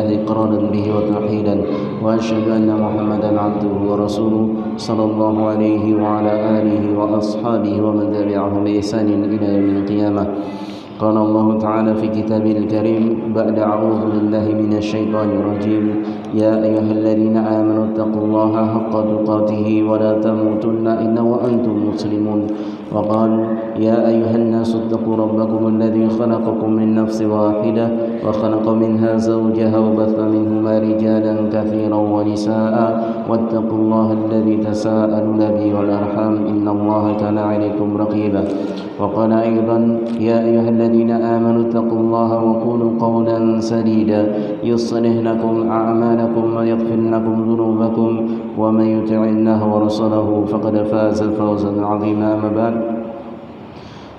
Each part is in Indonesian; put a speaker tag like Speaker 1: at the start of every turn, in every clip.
Speaker 1: إقرارا به وتوحيدا وأشهد أن محمدا عبده ورسوله صلى الله عليه وعلى آله وأصحابه ومن تبعهم بإحسان إلى يوم القيامة. قال الله تعالى في كتابه الكريم بعد أعوذ بالله من الشيطان الرجيم يا أيها الذين آمنوا اتقوا الله حق تقاته ولا تموتن إلا وأنتم مسلمون. وقال يا أيها الناس اتقوا ربكم الذي خلقكم من نفس واحدة وخلق منها زوجها وبث منهما رجالا كثيرا ونساء واتقوا الله الذي تساءلون به والأرحام إن الله كان عليكم رقيبا. وقال أيضا يا أيها الذين آمنوا اتقوا الله وقولوا قولا سديدا يصلح لكم أعمالكم ويغفر لكم ذنوبكم ومن يطع الله ورسوله فقد فاز فوزا عظيما. أما بعد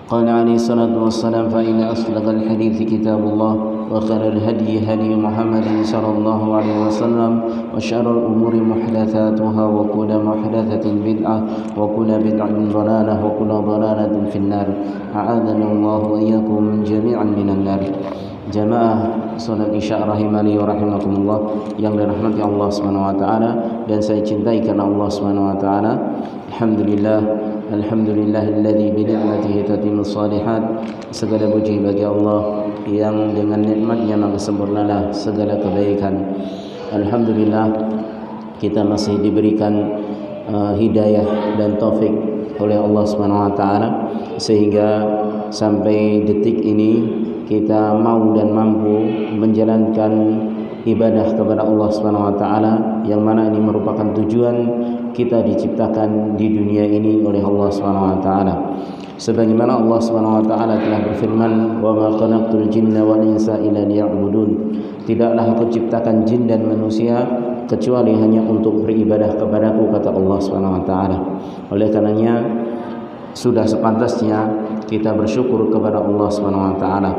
Speaker 1: قال عليه الصلاة والسلام فإن أصدق الحديث كتاب الله وخير الهدي هدي محمد صلى الله عليه وسلم وشر الأمور محدثاتها وكل محدثة بدعة وكل بدعة ضلالة وكل ضلالة في النار. أعاذنا الله وإياكم جميعا من النار. Jamaah salat Isya rahimani wa rahimakumullah yang dirahmati Allah Subhanahu wa taala dan saya cintai karena Allah Subhanahu wa taala. Alhamdulillahilladzi bi ni'matihi tatimmus shalihat. Segala puji bagi Allah yang dengan nikmatnya maka sempurnalah segala kebaikan. Alhamdulillah kita masih diberikan hidayah dan taufik oleh Allah Subhanahu wa taala sehingga sampai detik ini kita mau dan mampu menjalankan ibadah kepada Allah Subhanahu wa taala yang mana ini merupakan tujuan kita diciptakan di dunia ini oleh Allah Subhanahu wa taala. Sebagaimana Allah Subhanahu wa taala telah berfirman, "Wa ma khalaqtul jinna wal insa illa liya'budun." Tidaklah aku ciptakan jin dan manusia kecuali hanya untuk beribadah kepadaku, kata Allah Subhanahu wa taala. Oleh karenanya sudah sepantasnya kita bersyukur kepada Allah Subhanahu wa taala.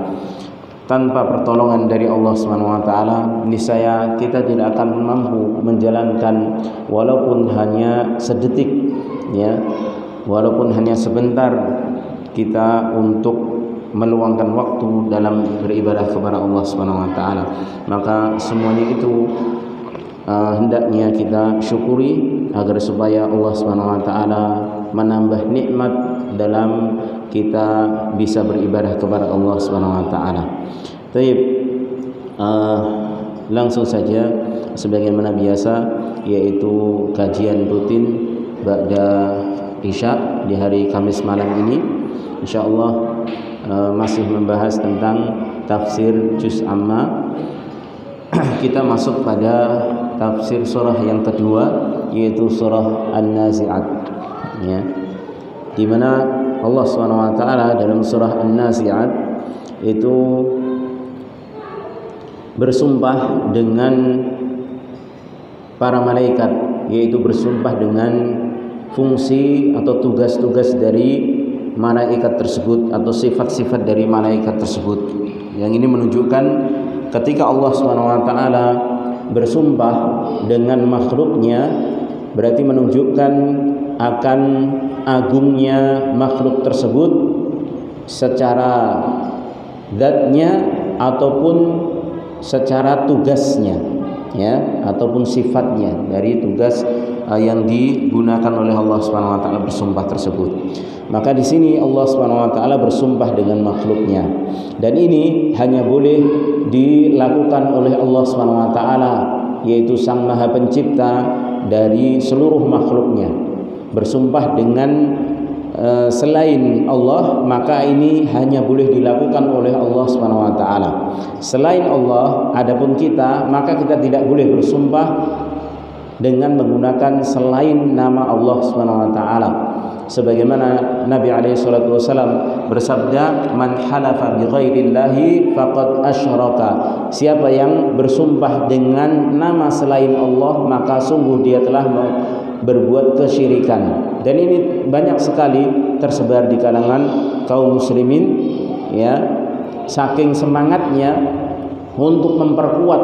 Speaker 1: Tanpa pertolongan dari Allah Subhanahu wa taala, niscaya kita tidak akan mampu menjalankan walaupun hanya sedetik ya, walaupun hanya sebentar kita untuk meluangkan waktu dalam beribadah kepada Allah Subhanahu wa taala. Maka semuanya itu hendaknya kita syukuri agar supaya Allah Subhanahu wa taala menambah nikmat dalam kita bisa beribadah kepada Allah Subhanahu wa taala. Baik, langsung saja sebagaimana biasa yaitu kajian rutin ba'da Isya di hari Kamis malam ini insyaallah masih membahas tentang tafsir juz amma. Kita masuk pada tafsir surah yang kedua yaitu surah An-Nazi'at ya. Di mana Allah Subhanahu wa taala dalam surah An-Nazi'at itu bersumpah dengan para malaikat, yaitu bersumpah dengan fungsi atau tugas-tugas dari malaikat tersebut atau sifat-sifat dari malaikat tersebut. Yang ini menunjukkan ketika Allah Subhanahu wa taala bersumpah dengan makhluknya berarti menunjukkan akan agungnya makhluk tersebut secara zatnya ataupun secara tugasnya ya, ataupun sifatnya dari tugas yang digunakan oleh Allah Subhanahu wa taala bersumpah tersebut. Maka di sini Allah Subhanahu wa taala bersumpah dengan makhluknya dan ini hanya boleh dilakukan oleh Allah Subhanahu wa taala yaitu Sang Maha Pencipta dari seluruh makhluknya. Bersumpah dengan selain Allah maka ini hanya boleh dilakukan oleh Allah Subhanahu wa taala. Selain Allah adapun kita maka kita tidak boleh bersumpah dengan menggunakan selain nama Allah Subhanahu wa taala. Sebagaimana Nabi alaihi salatu wasallam bersabda, "Man halafa bi ghairillahi faqad asyraka." Siapa yang bersumpah dengan nama selain Allah maka sungguh dia telah berbuat kesyirikan. Dan ini banyak sekali tersebar di kalangan kaum muslimin ya, saking semangatnya untuk memperkuat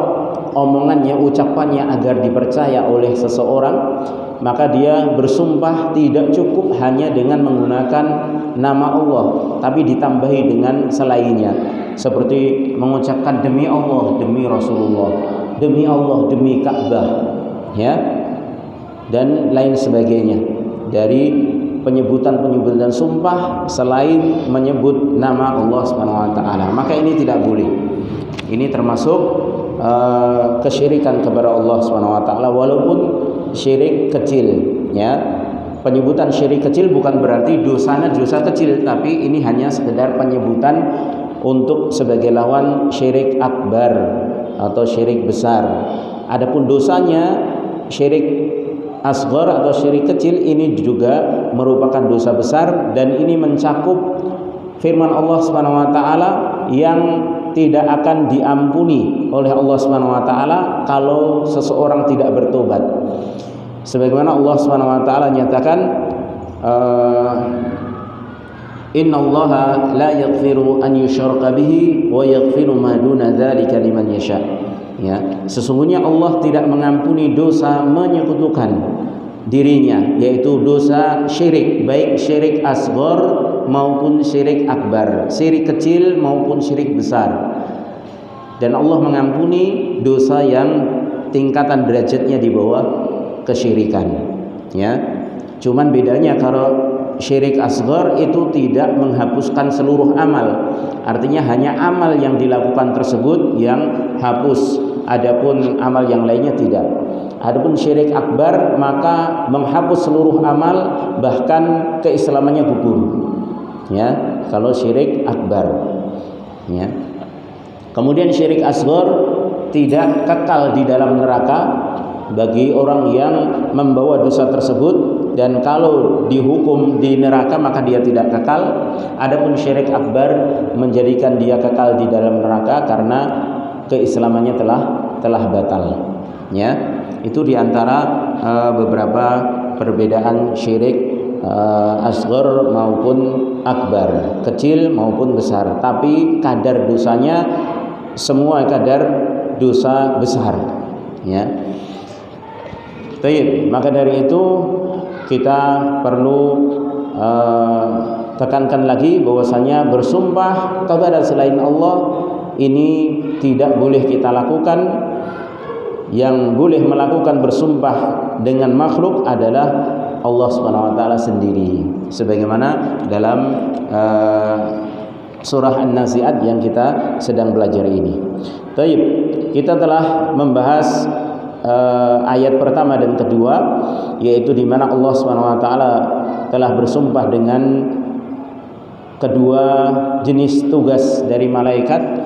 Speaker 1: omongannya, ucapannya agar dipercaya oleh seseorang, maka dia bersumpah tidak cukup hanya dengan menggunakan nama Allah, tapi ditambahi dengan selainnya, seperti mengucapkan demi Allah, demi Rasulullah, demi Allah, demi Ka'bah, ya, dan lain sebagainya dari penyebutan sumpah selain menyebut nama Allah Subhanahu wa taala. Maka ini tidak boleh. Ini termasuk kesyirikan kepada Allah Subhanahu wa taala walaupun syirik kecil, ya. Penyebutan syirik kecil bukan berarti dosanya dosa kecil, tapi ini hanya sekedar penyebutan untuk sebagai lawan syirik akbar atau syirik besar. Adapun dosanya syirik asghar atau syirik kecil ini juga merupakan dosa besar, dan ini mencakup firman Allah Subhanahu wa taala yang tidak akan diampuni oleh Allah Subhanahu wa taala kalau seseorang tidak bertobat. Sebagaimana Allah Subhanahu wa taala nyatakan, innallaha la yaghfiru an yushraka bihi wa yaghfiru ma duna dzalika liman yasha. Ya, sesungguhnya Allah tidak mengampuni dosa menyekutukan dirinya, yaitu dosa syirik, baik syirik asghar maupun syirik akbar, syirik kecil maupun syirik besar. Dan Allah mengampuni dosa yang tingkatan derajatnya di bawah kesyirikan, ya. Cuman bedanya kalau syirik asghar itu tidak menghapuskan seluruh amal, artinya hanya amal yang dilakukan tersebut yang hapus, adapun amal yang lainnya tidak. Adapun syirik akbar maka menghapus seluruh amal, bahkan keislamannya gugur, ya, kalau syirik akbar, ya. Kemudian syirik asghar tidak kekal di dalam neraka bagi orang yang membawa dosa tersebut, dan kalau dihukum di neraka maka dia tidak kekal. Adapun syirik akbar menjadikan dia kekal di dalam neraka karena keislamannya telah batal, ya. Itu diantara beberapa perbedaan syirik asghar maupun akbar, kecil maupun besar, tapi kadar dosanya semua kadar dosa besar, ya. Baik, maka dari itu kita perlu tekankan lagi bahwasanya bersumpah kepada selain Allah ini tidak boleh kita lakukan. Yang boleh melakukan bersumpah dengan makhluk adalah Allah Subhanahu wa taala sendiri, sebagaimana dalam surah An-Nazi'at yang kita sedang belajar ini. Baik, kita telah membahas ayat pertama dan kedua, yaitu di mana Allah Subhanahu wa taala telah bersumpah dengan kedua jenis tugas dari malaikat,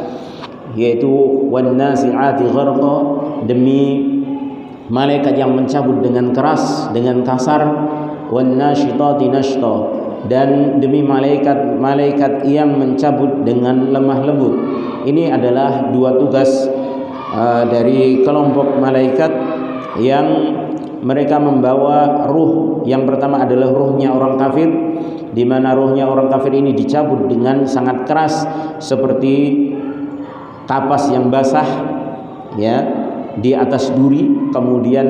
Speaker 1: yaitu wan-nazi'ati gharqa, demi malaikat yang mencabut dengan keras, dengan kasar, wan-nasyitati nashta, dan demi malaikat yang mencabut dengan lemah lembut. Ini adalah dua tugas dari kelompok malaikat yang mereka membawa ruh. Yang pertama adalah ruhnya orang kafir, di mana ruhnya orang kafir ini dicabut dengan sangat keras seperti kapas yang basah, ya, di atas duri, kemudian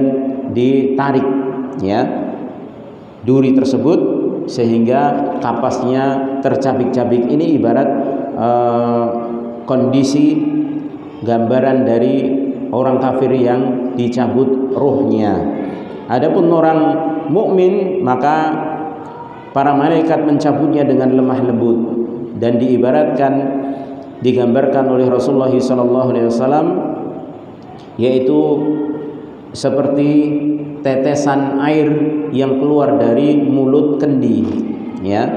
Speaker 1: ditarik, ya, duri tersebut sehingga kapasnya tercabik-cabik. Ini ibarat kondisi gambaran dari orang kafir yang dicabut ruhnya. Adapun orang mukmin maka para malaikat mencabutnya dengan lemah lembut, dan digambarkan oleh Rasulullah SAW, yaitu seperti tetesan air yang keluar dari mulut kendi, ya,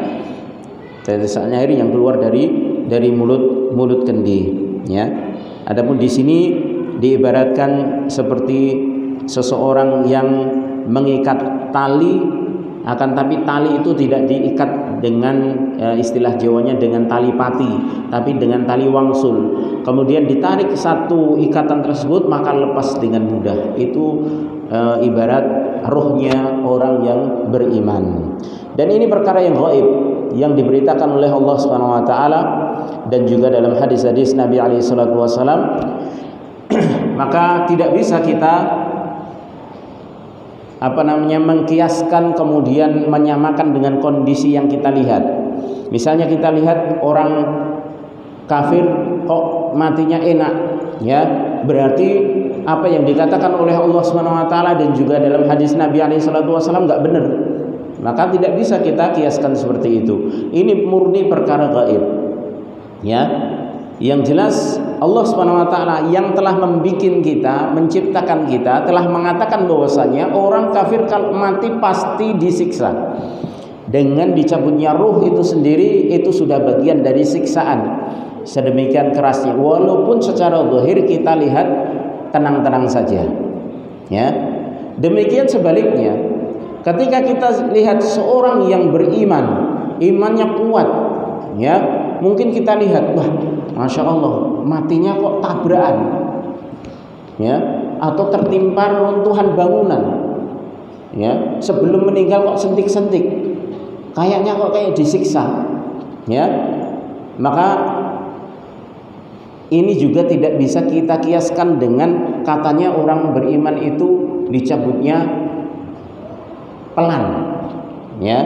Speaker 1: tetesan air yang keluar dari mulut kendi, ya. Adapun di sini diibaratkan seperti seseorang yang mengikat tali, akan tapi tali itu tidak diikat dengan istilah Jawanya dengan tali pati, tapi dengan tali wangsul. Kemudian ditarik satu ikatan tersebut maka lepas dengan mudah. Itu ibarat ruhnya orang yang beriman. Dan ini perkara yang gaib yang diberitakan oleh Allah Subhanahu wa taala, dan juga dalam hadis-hadis Nabi alaihi salatu wasallam. Maka tidak bisa kita mengkiaskan kemudian menyamakan dengan kondisi yang kita lihat. Misalnya kita lihat orang kafir kok matinya enak, ya, berarti apa yang dikatakan oleh Allah Subhanahu wa taala dan juga dalam hadis Nabi alaihi salatu wasallam enggak benar. Maka tidak bisa kita kiaskan seperti itu. Ini murni perkara gaib. Ya. Yang jelas Allah Subhanahu wa taala yang telah membuat kita, menciptakan kita, telah mengatakan bahwasanya orang kafir kalau mati pasti disiksa. Dengan dicabutnya ruh itu sendiri itu sudah bagian dari siksaan. Sedemikian kerasnya, walaupun secara zahir kita lihat tenang-tenang saja. Ya. Demikian sebaliknya, ketika kita lihat seorang yang beriman, imannya kuat, ya, mungkin kita lihat, wah, masya Allah, matinya kok tabrakan, ya, atau tertimpa runtuhan bangunan, ya, sebelum meninggal kok sentik-sentik, kayaknya kok kayak disiksa, ya, maka ini juga tidak bisa kita kiaskan dengan katanya orang beriman itu dicabutnya pelan, ya.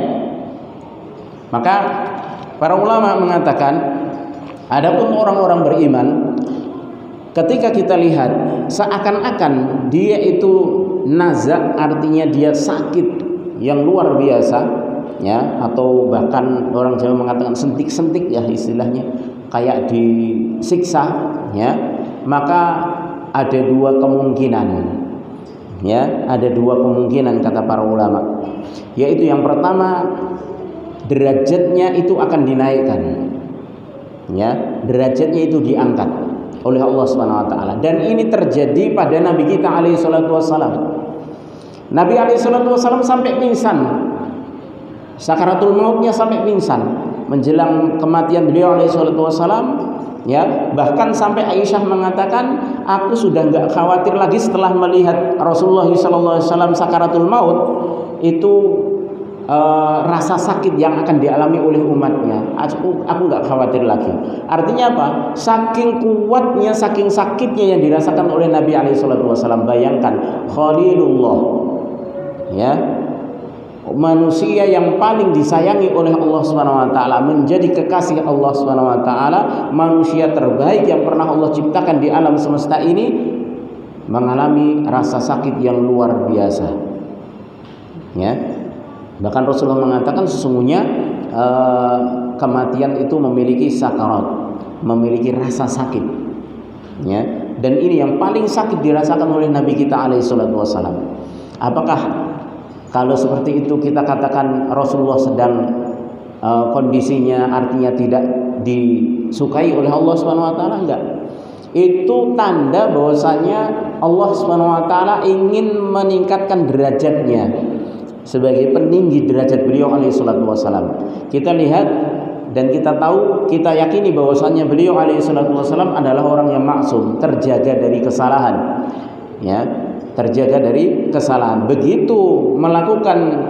Speaker 1: Maka para ulama mengatakan, adapun orang-orang beriman, ketika kita lihat seakan-akan dia itu nazak, artinya dia sakit yang luar biasa, ya, atau bahkan orang Jawa mengatakan sentik-sentik, ya, istilahnya kayak disiksa, ya, maka ada dua kemungkinan, ya, ada dua kemungkinan kata para ulama, yaitu yang pertama, derajatnya itu akan dinaikkan, ya, derajatnya itu diangkat oleh Allah Subhanahu wa taala. Dan ini terjadi pada Nabi kita alaihi salatu wasallam. Nabi alaihi salatu wasallam sampai pingsan, sakaratul mautnya sampai pingsan menjelang kematian beliau alaihi salatu wasallam, ya, bahkan sampai Aisyah mengatakan, aku sudah enggak khawatir lagi setelah melihat Rasulullah sallallahu alaihi wasallam sakaratul maut itu rasa sakit yang akan dialami oleh umatnya. Aku enggak khawatir lagi. Artinya apa? Saking kuatnya, saking sakitnya yang dirasakan oleh Nabi alaihi salatu wasallam. Bayangkan, Khalilullah, ya, manusia yang paling disayangi oleh Allah Subhanahu wa taala, menjadi kekasih Allah Subhanahu wa taala, manusia terbaik yang pernah Allah ciptakan di alam semesta ini, mengalami rasa sakit yang luar biasa. Ya. Bahkan Rasulullah mengatakan sesungguhnya kematian itu memiliki sakarat, memiliki rasa sakit. Ya. Dan ini yang paling sakit dirasakan oleh Nabi kita alaihi salatu wasallam. Apakah kalau seperti itu kita katakan Rasulullah sedang kondisinya artinya tidak disukai oleh Allah Subhanahu wa taala? Enggak. Itu tanda bahwasanya Allah Subhanahu wa taala ingin meningkatkan derajatnya sebagai peninggi derajat beliau alaihi salatu wasallam. Kita lihat dan kita tahu, kita yakini bahwasanya beliau alaihi salatu wasallam adalah orang yang maksum, terjaga dari kesalahan. Ya, terjaga dari kesalahan. Begitu melakukan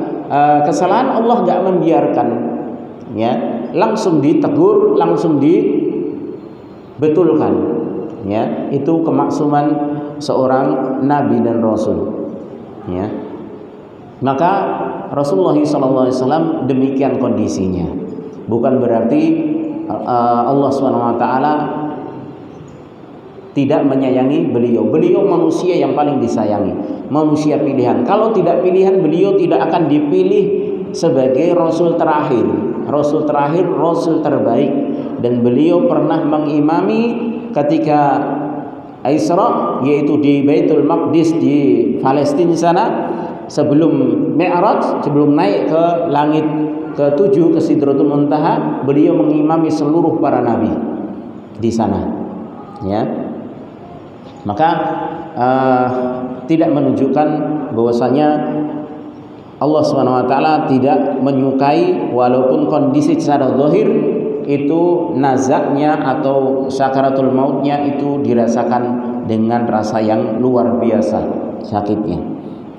Speaker 1: kesalahan, Allah enggak membiarkan, ya, langsung ditegur, langsung dibetulkan, ya. Itu kemaksuman seorang nabi dan rasul, ya. Maka Rasulullah SAW demikian kondisinya. Bukan berarti Allah SWT tidak menyayangi beliau. Beliau manusia yang paling disayangi, manusia pilihan. Kalau tidak pilihan, beliau tidak akan dipilih sebagai Rasul terakhir. Rasul terakhir, Rasul terbaik. Dan beliau pernah mengimami ketika Isra, yaitu di Baitul Maqdis di Palestina sana, sebelum Mi'raj, sebelum naik ke langit ke-7 ke Sidratul Muntaha, beliau mengimami seluruh para nabi di sana, ya. Maka tidak menunjukkan bahwasanya Allah Subhanahu wa taala tidak menyukai, walaupun kondisi secara zahir itu nazaknya atau sakaratul mautnya itu dirasakan dengan rasa yang luar biasa sakitnya.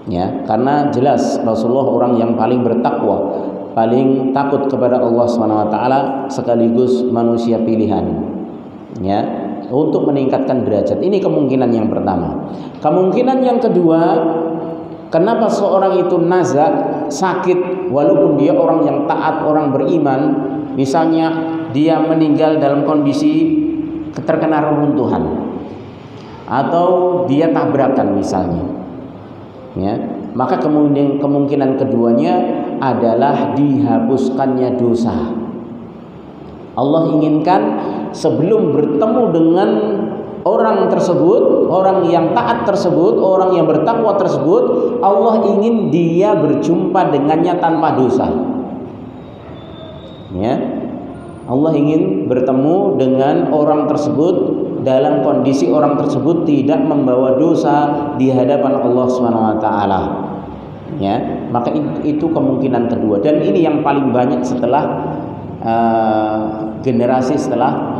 Speaker 1: Ya, karena jelas Rasulullah orang yang paling bertakwa, paling takut kepada Allah Subhanahu wa taala, sekaligus manusia pilihan, ya, untuk meningkatkan derajat. Ini kemungkinan yang pertama. Kemungkinan yang kedua, kenapa seorang itu nazak, sakit, walaupun dia orang yang taat, orang beriman, misalnya dia meninggal dalam kondisi terkena reruntuhan. atau dia tabrakan misalnya, ya, maka kemungkinan keduanya adalah dihapuskannya dosa. Allah inginkan sebelum bertemu dengan orang tersebut, orang yang taat tersebut, orang yang bertakwa tersebut, Allah ingin dia berjumpa dengannya tanpa dosa. Ya, Allah ingin bertemu dengan orang tersebut dalam kondisi orang tersebut tidak membawa dosa di hadapan Allah SWT. Ya, maka itu kemungkinan kedua, dan ini yang paling banyak setelah generasi setelah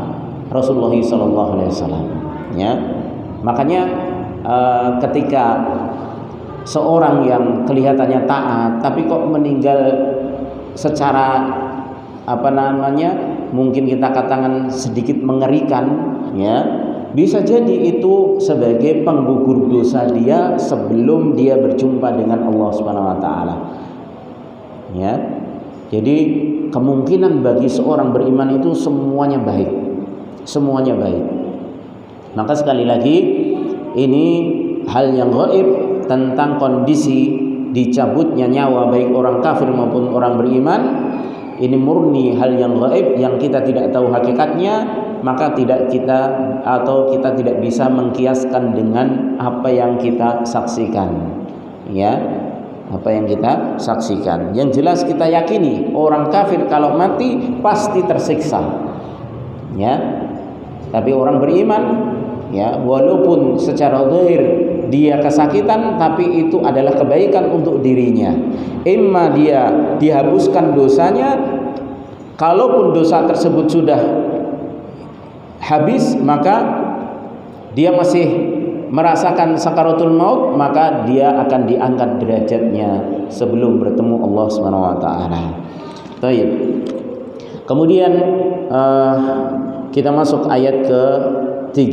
Speaker 1: Rasulullah SAW. Ya, makanya ketika seorang yang kelihatannya taat tapi kok meninggal secara mungkin kita katakan sedikit mengerikan, ya, bisa jadi itu sebagai penggugur dosa dia sebelum dia berjumpa dengan Allah Subhanahu wa taala. Ya. Jadi kemungkinan bagi seorang beriman itu semuanya baik. Semuanya baik. Maka sekali lagi ini hal yang gaib tentang kondisi dicabutnya nyawa baik orang kafir maupun orang beriman. Ini murni hal yang gaib yang kita tidak tahu hakikatnya, maka kita tidak bisa mengkiaskan dengan apa yang kita saksikan. Ya, apa yang kita saksikan. Yang jelas kita yakini orang kafir kalau mati pasti tersiksa. Ya. Tapi orang beriman, ya, walaupun secara zahir dia kesakitan, tapi itu adalah kebaikan untuk dirinya. Imma dia dihapuskan dosanya, kalaupun dosa tersebut sudah habis, maka dia masih merasakan sakaratul maut, maka dia akan diangkat derajatnya sebelum bertemu Allah Subhanahu wa taala. Baik. Kemudian kita masuk ayat ke-3.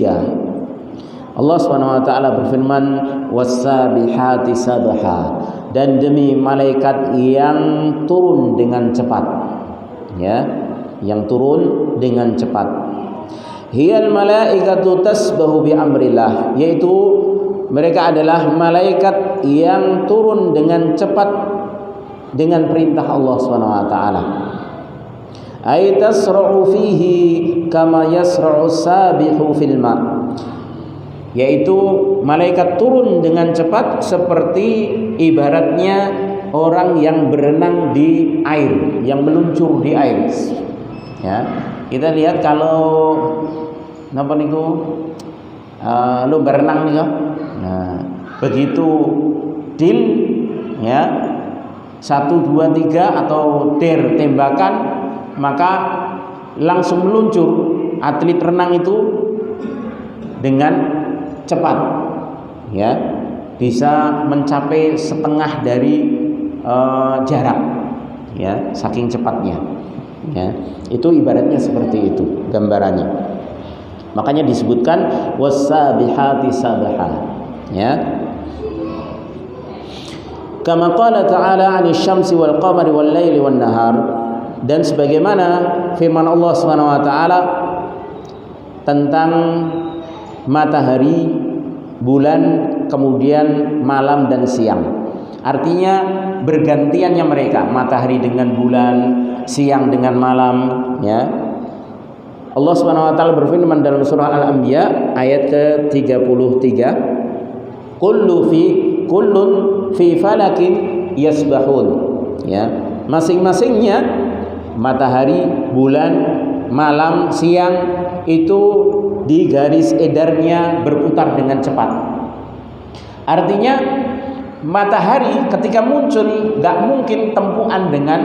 Speaker 1: Allah Subhanahu wa taala berfirman, was-sabihati sabha, dan demi malaikat yang turun dengan cepat. Ya, yang turun dengan cepat. Hiyal malaikatu tasbahu bi amrillah, yaitu mereka adalah malaikat yang turun dengan cepat dengan perintah Allah Subhanahu wa taala. Ay tasra'u fihi kama yasra'u sabihu fil ma', yaitu malaikat turun dengan cepat seperti ibaratnya orang yang berenang di air, yang meluncur di air. Ya, kita lihat kalau napa niku lu berenang nih, nah, begitu dil, ya, 1 2 3 atau der tembakan, maka langsung meluncur atlet renang itu dengan cepat, ya, bisa mencapai setengah dari jarak, ya, saking cepatnya, ya. Itu ibaratnya seperti itu gambarannya. Makanya disebutkan was-sabihati sabha, ya. Kama qala ta'ala 'anil syamsi wal qamari wal laili wan nahar, dan sebagaimana firman Allah Subhanahu wa taala tentang matahari, bulan, kemudian malam dan siang. Artinya bergantiannya mereka, matahari dengan bulan, siang dengan malam, ya. Allah Subhanahu wa taala berfirman dalam surah Al-Anbiya ayat ke-33, kullun fi falakin yasbahun, ya. Masing-masingnya matahari, bulan, malam, siang itu di garis edarnya berputar dengan cepat. Artinya matahari ketika muncul gak mungkin tempuhan dengan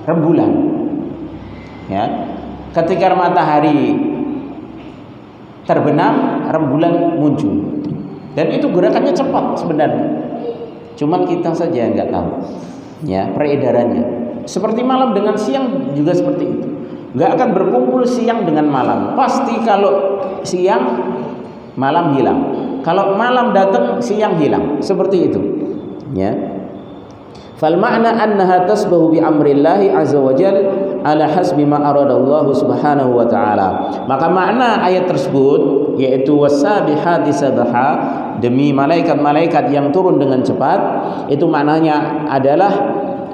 Speaker 1: rembulan, ya. Ketika matahari terbenam, rembulan muncul, dan itu gerakannya cepat sebenarnya, cuman kita saja nggak tahu, ya, peredarannya. Seperti malam dengan siang juga seperti itu, nggak akan berkumpul siang dengan malam. Pasti kalau siang malam hilang, kalau malam datang siang hilang, seperti itu, ya. Fal ma'na annaha tasbahu bi amrillahi azza wa jalla ala hasbi ma aradallahu subhanahu wa ta'ala. Maka makna ayat tersebut, yaitu wasabihati sabha, demi malaikat-malaikat yang turun dengan cepat. Itu maknanya adalah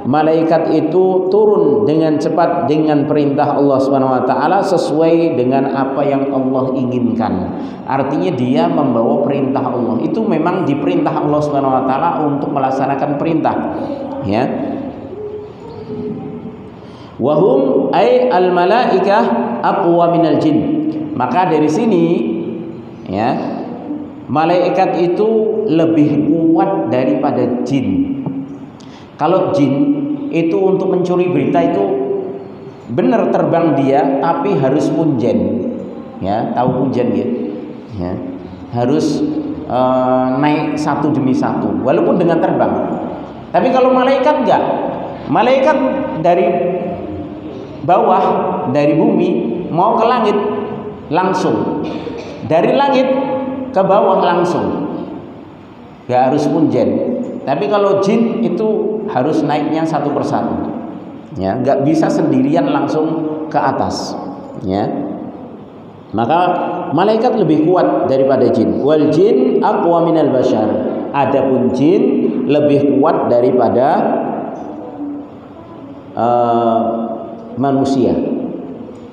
Speaker 1: malaikat itu turun dengan cepat dengan perintah Allah Subhanahu wa taala sesuai dengan apa yang Allah inginkan. Artinya dia membawa perintah Allah. Itu memang diperintah Allah Subhanahu wa taala untuk melaksanakan perintah. Ya. Wahum ay al malaikah aqwa minal jin. Maka dari sini ya, malaikat itu lebih kuat daripada jin. Kalau jin itu untuk mencuri berita itu benar terbang dia, tapi harus punjen, ya, tahu punjen ya, ya. Harus naik satu demi satu, walaupun dengan terbang. Tapi kalau malaikat enggak, malaikat dari bawah, dari bumi mau ke langit langsung, dari langit ke bawah langsung, enggak harus punjen. Tapi kalau jin itu harus naiknya satu persatu, ya, nggak bisa sendirian langsung ke atas, ya. Maka malaikat lebih kuat daripada jin. Wal jin aqwa minal bashar. Adapun jin lebih kuat daripada manusia,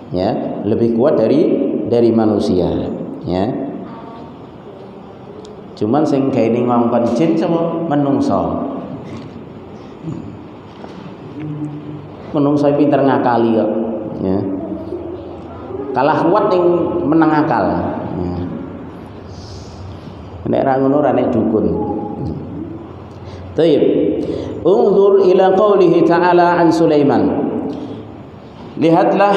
Speaker 1: ya, lebih kuat dari manusia, ya. Cuman sing kene ngongkon jin sama menungso. Menungso pinter ngakali kok, ya. Kalah kuat yang menang akal. Ya. Nek ra ngono ra nek dukun. Taib. Unzur ila qaulihi ta'ala an Sulaiman. Lihatlah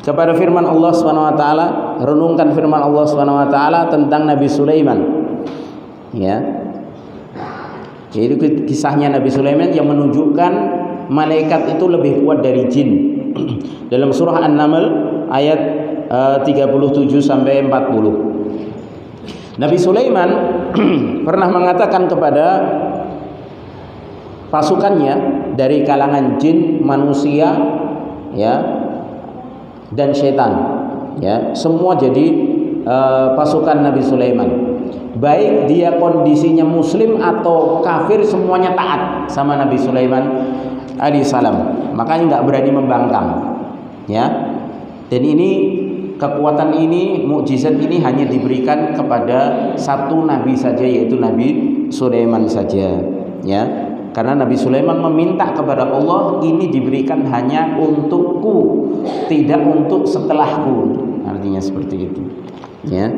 Speaker 1: kepada firman Allah Subhanahu wa taala, renungkan firman Allah Subhanahu wa taala tentang Nabi Sulaiman. Ya. Jadi kisahnya Nabi Sulaiman yang menunjukkan malaikat itu lebih kuat dari jin. Dalam surah An-Naml ayat 37 sampai 40. Nabi Sulaiman pernah mengatakan kepada pasukannya dari kalangan jin, manusia, ya, dan setan, ya, semua jadi pasukan Nabi Sulaiman. Baik dia kondisinya muslim atau kafir, semuanya taat sama Nabi Sulaiman alaihissalam. Makanya nggak berani membangkang, ya. Dan ini kekuatan ini, mukjizat ini hanya diberikan kepada satu nabi saja, yaitu Nabi Sulaiman saja, ya. Karena Nabi Sulaiman meminta kepada Allah, ini diberikan hanya untukku, tidak untuk setelahku. Artinya seperti itu, ya.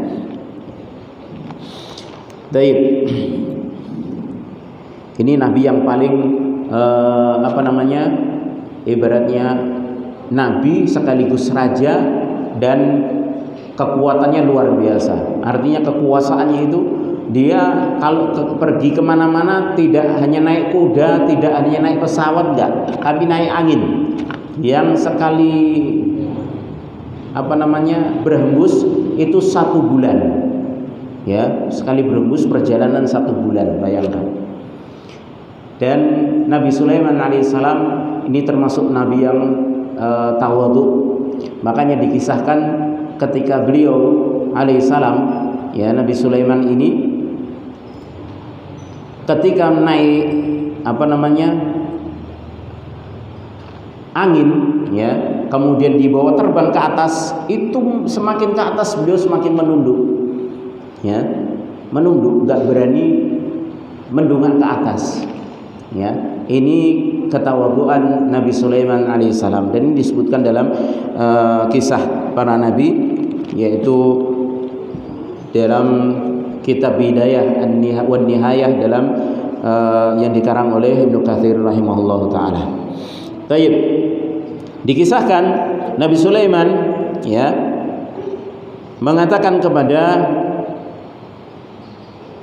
Speaker 1: Baik. Ini nabi yang paling ibaratnya nabi sekaligus raja, dan kekuatannya luar biasa. Artinya kekuasaannya itu dia kalau pergi kemana-mana tidak hanya naik kuda, tidak hanya naik pesawat, enggak, tapi naik angin yang sekali berhembus itu 1 bulan, ya, sekali berhembus perjalanan 1 bulan, bayangkan. Dan Nabi Sulaiman alaihissalam ini termasuk nabi yang tawadhu. Makanya dikisahkan ketika beliau alaihissalam, ya, Nabi Sulaiman ini ketika naik angin, ya, kemudian dibawa terbang ke atas, itu semakin ke atas beliau semakin menunduk, ya, menunduk, nggak berani mendongak ke atas, ya. Ini ketawaduan Nabi Sulaiman alaihissalam, dan ini disebutkan dalam kisah para nabi, yaitu dalam kitab Bidayah wan Nihayah dalam yang dikarang oleh Ibnu Katsir rahimahullahu taala. Baik. Dikisahkan Nabi Sulaiman, ya, mengatakan kepada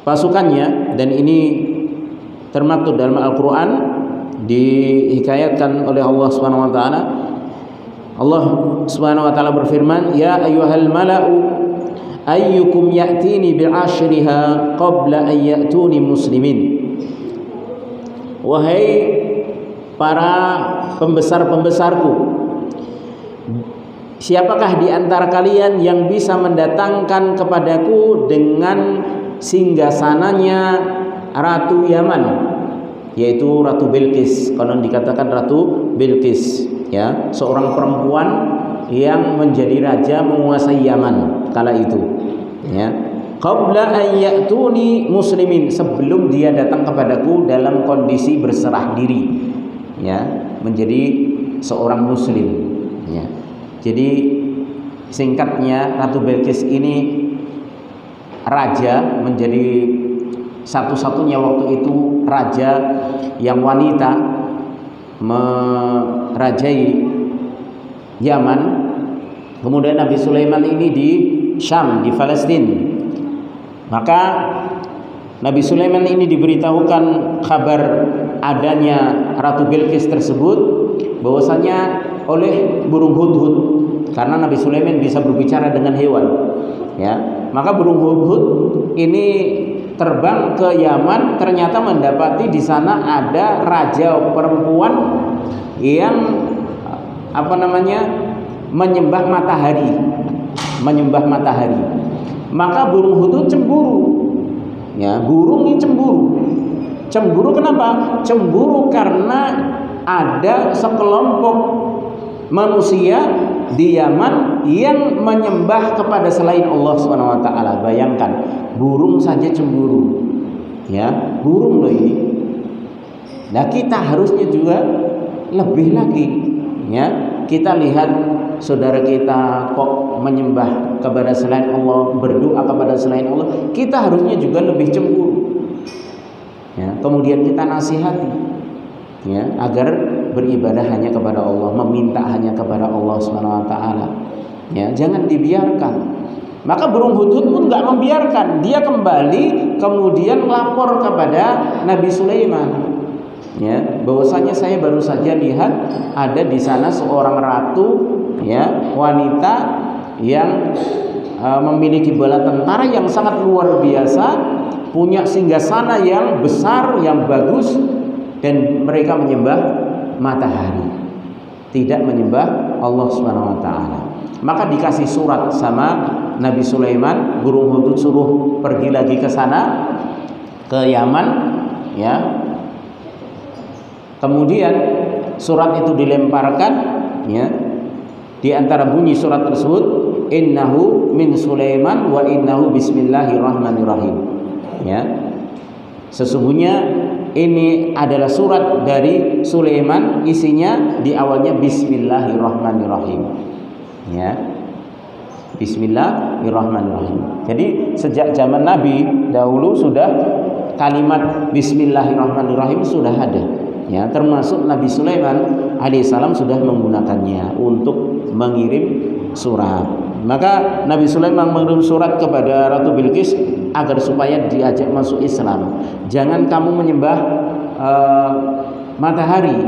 Speaker 1: pasukannya, dan ini termaktub dalam Al-Qur'an, dihikayatkan oleh Allah Subhanahu wa taala. Allah Subhanahu wa taala berfirman, "Ya ayyuhal mala'u ayyukum ya'tini bi'ashriha qabla an ya'tuni muslimin." Wahai para pembesar-pembesarku, siapakah di antara kalian yang bisa mendatangkan kepadaku dengan singgasananya Ratu Yaman, yaitu Ratu Bilqis. Konon dikatakan Ratu Bilqis, ya, seorang perempuan yang menjadi raja menguasai Yaman kala itu, ya. Qabla an ya'tuni muslimin, sebelum dia datang kepadaku dalam kondisi berserah diri, ya, menjadi seorang muslim, ya. Jadi singkatnya, Ratu Bilqis ini raja, menjadi satu-satunya waktu itu raja yang wanita merajai Yaman. Kemudian Nabi Sulaiman ini di Syam, di Palestina. Maka Nabi Sulaiman ini diberitahukan kabar adanya Ratu Bilqis tersebut bahwasanya oleh burung hudhud, karena Nabi Sulaiman bisa berbicara dengan hewan, ya. Maka burung hudhud ini terbang ke Yaman, ternyata mendapati di sana ada raja perempuan yang menyembah matahari, Maka burung hudhud cemburu, ya, burung ini cemburu kenapa? Cemburu karena ada sekelompok manusia di Yaman yang menyembah kepada selain Allah Subhanahu wa taala. Bayangkan, burung saja cemburu, ya, burung loh ini. Nah, kita harusnya juga lebih lagi, ya. Kita lihat saudara kita kok menyembah kepada selain Allah, berdoa kepada selain Allah, kita harusnya juga lebih cemburu, ya. Kemudian kita nasihati, ya, agar beribadah hanya kepada Allah, meminta hanya kepada Allah Subhanahu wa taala, ya, jangan dibiarkan. Maka burung hudhud pun enggak membiarkan, dia kembali kemudian lapor kepada Nabi Sulaiman, ya, bahwasanya saya baru saja lihat ada di sana seorang ratu, ya, wanita yang memiliki bala tentara yang sangat luar biasa, punya singgasana yang besar, yang bagus, dan mereka menyembah matahari, tidak menyembah Allah Subhanahu wa taala. Maka dikasih surat sama Nabi Sulaiman, burung hudhud suruh pergi lagi ke sana, ke Yaman, ya. Kemudian surat itu dilemparkan, ya. Di antara bunyi surat tersebut, innahu min Sulaiman wa innahu bismillahirrahmanirrahim, ya. Sesungguhnya ini adalah surat dari Sulaiman, isinya di awalnya bismillahirrahmanirrahim, ya. Bismillahirrahmanirrahim. Jadi sejak zaman Nabi dahulu sudah kalimat bismillahirrahmanirrahim sudah ada, ya, termasuk Nabi Sulaiman alaihissalam sudah menggunakannya untuk mengirim surat. Maka Nabi Sulaiman mengirim surat kepada Ratu Bilqis agar supaya diajak masuk Islam. Jangan kamu menyembah matahari,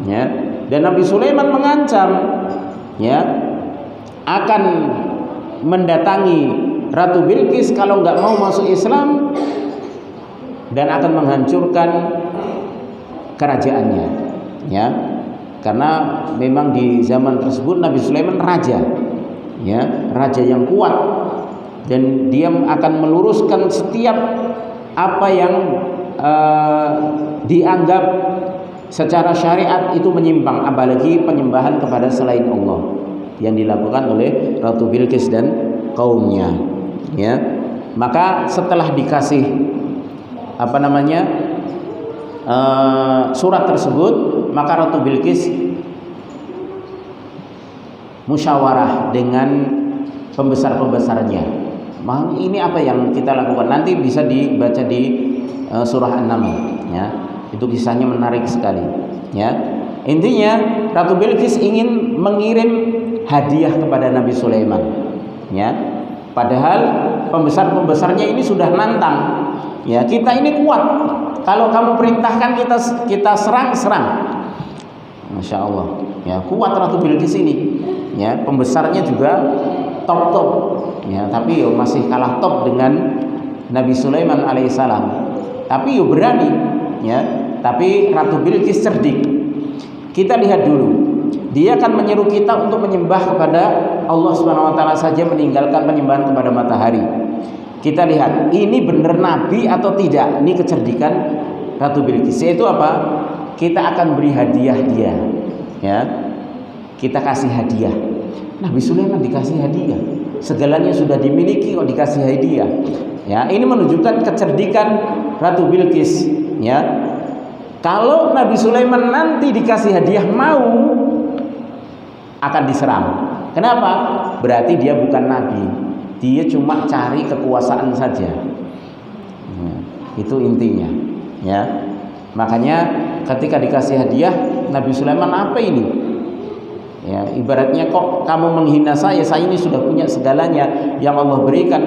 Speaker 1: ya. Dan Nabi Sulaiman mengancam, ya, akan mendatangi Ratu Bilqis kalau nggak mau masuk Islam dan akan menghancurkan kerajaannya, ya. Karena memang di zaman tersebut Nabi Sulaiman raja, ya, raja yang kuat, dan dia akan meluruskan setiap apa yang dianggap secara syariat itu menyimpang, apalagi penyembahan kepada selain Allah yang dilakukan oleh Ratu Bilqis dan kaumnya, ya. Maka setelah dikasih surat tersebut, maka Ratu Bilqis musyawarah dengan pembesar-pembesarnya. Ini apa yang kita lakukan? Nanti bisa dibaca di surah An-Naml, ya. Itu kisahnya menarik sekali, ya. Intinya Ratu Bilqis ingin mengirim hadiah kepada Nabi Sulaiman, ya. Padahal pembesar-pembesarnya ini sudah nantang, ya, kita ini kuat, kalau kamu perintahkan kita serang. Masya Allah, ya, kuat Ratu Bilqis ini, ya. Pembesarnya juga top, ya, tapi masih kalah top dengan Nabi Sulaiman alaihissalam, tapi berani, ya. Tapi Ratu Bilqis cerdik. Kita lihat dulu, dia akan menyeru kita untuk menyembah kepada Allah Subhanahu wa taala saja meninggalkan penyembahan kepada matahari. Kita lihat ini benar nabi atau tidak. Ini kecerdikan Ratu Bilqis. Itu apa? Kita akan beri hadiah dia. Ya. Kita kasih hadiah. Nabi Sulaiman dikasih hadiah. Segalanya sudah dimiliki kok dikasih hadiah. Ya, ini menunjukkan kecerdikan Ratu Bilqis, ya. Kalau Nabi Sulaiman nanti dikasih hadiah mau akan diserang. Kenapa? Berarti dia bukan nabi. Dia cuma cari kekuasaan saja. Ya, itu intinya, ya. Makanya ketika dikasih hadiah Nabi Sulaiman, apa ini? Ya, ibaratnya kok kamu menghina saya ini sudah punya segalanya yang Allah berikan,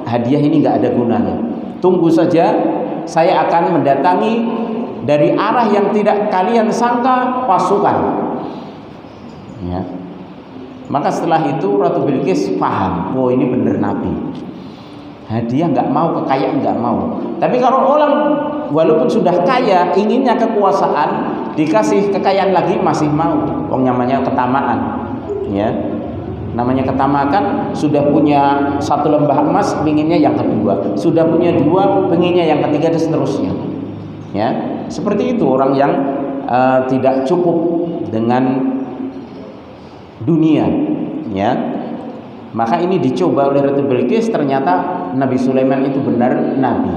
Speaker 1: hadiah ini nggak ada gunanya. Tunggu saja, saya akan mendatangi dari arah yang tidak kalian sangka pasukan. Ya. Maka setelah itu Ratu Bilqis paham, oh ini benar nabi. Hadiah nggak mau, kekayaan nggak mau. Tapi kalau orang walaupun sudah kaya, inginnya kekuasaan, dikasih kekayaan lagi masih mau. Wong namanya ketamaan, ya. Namanya ketamakan, sudah punya 1 lembah emas, pengennya yang kedua. Sudah punya 2, pengennya yang ketiga dan seterusnya. Ya, seperti itu orang yang tidak cukup dengan dunia, ya. Maka ini dicoba oleh Ratu Bilqis, ternyata Nabi Sulaiman itu benar nabi.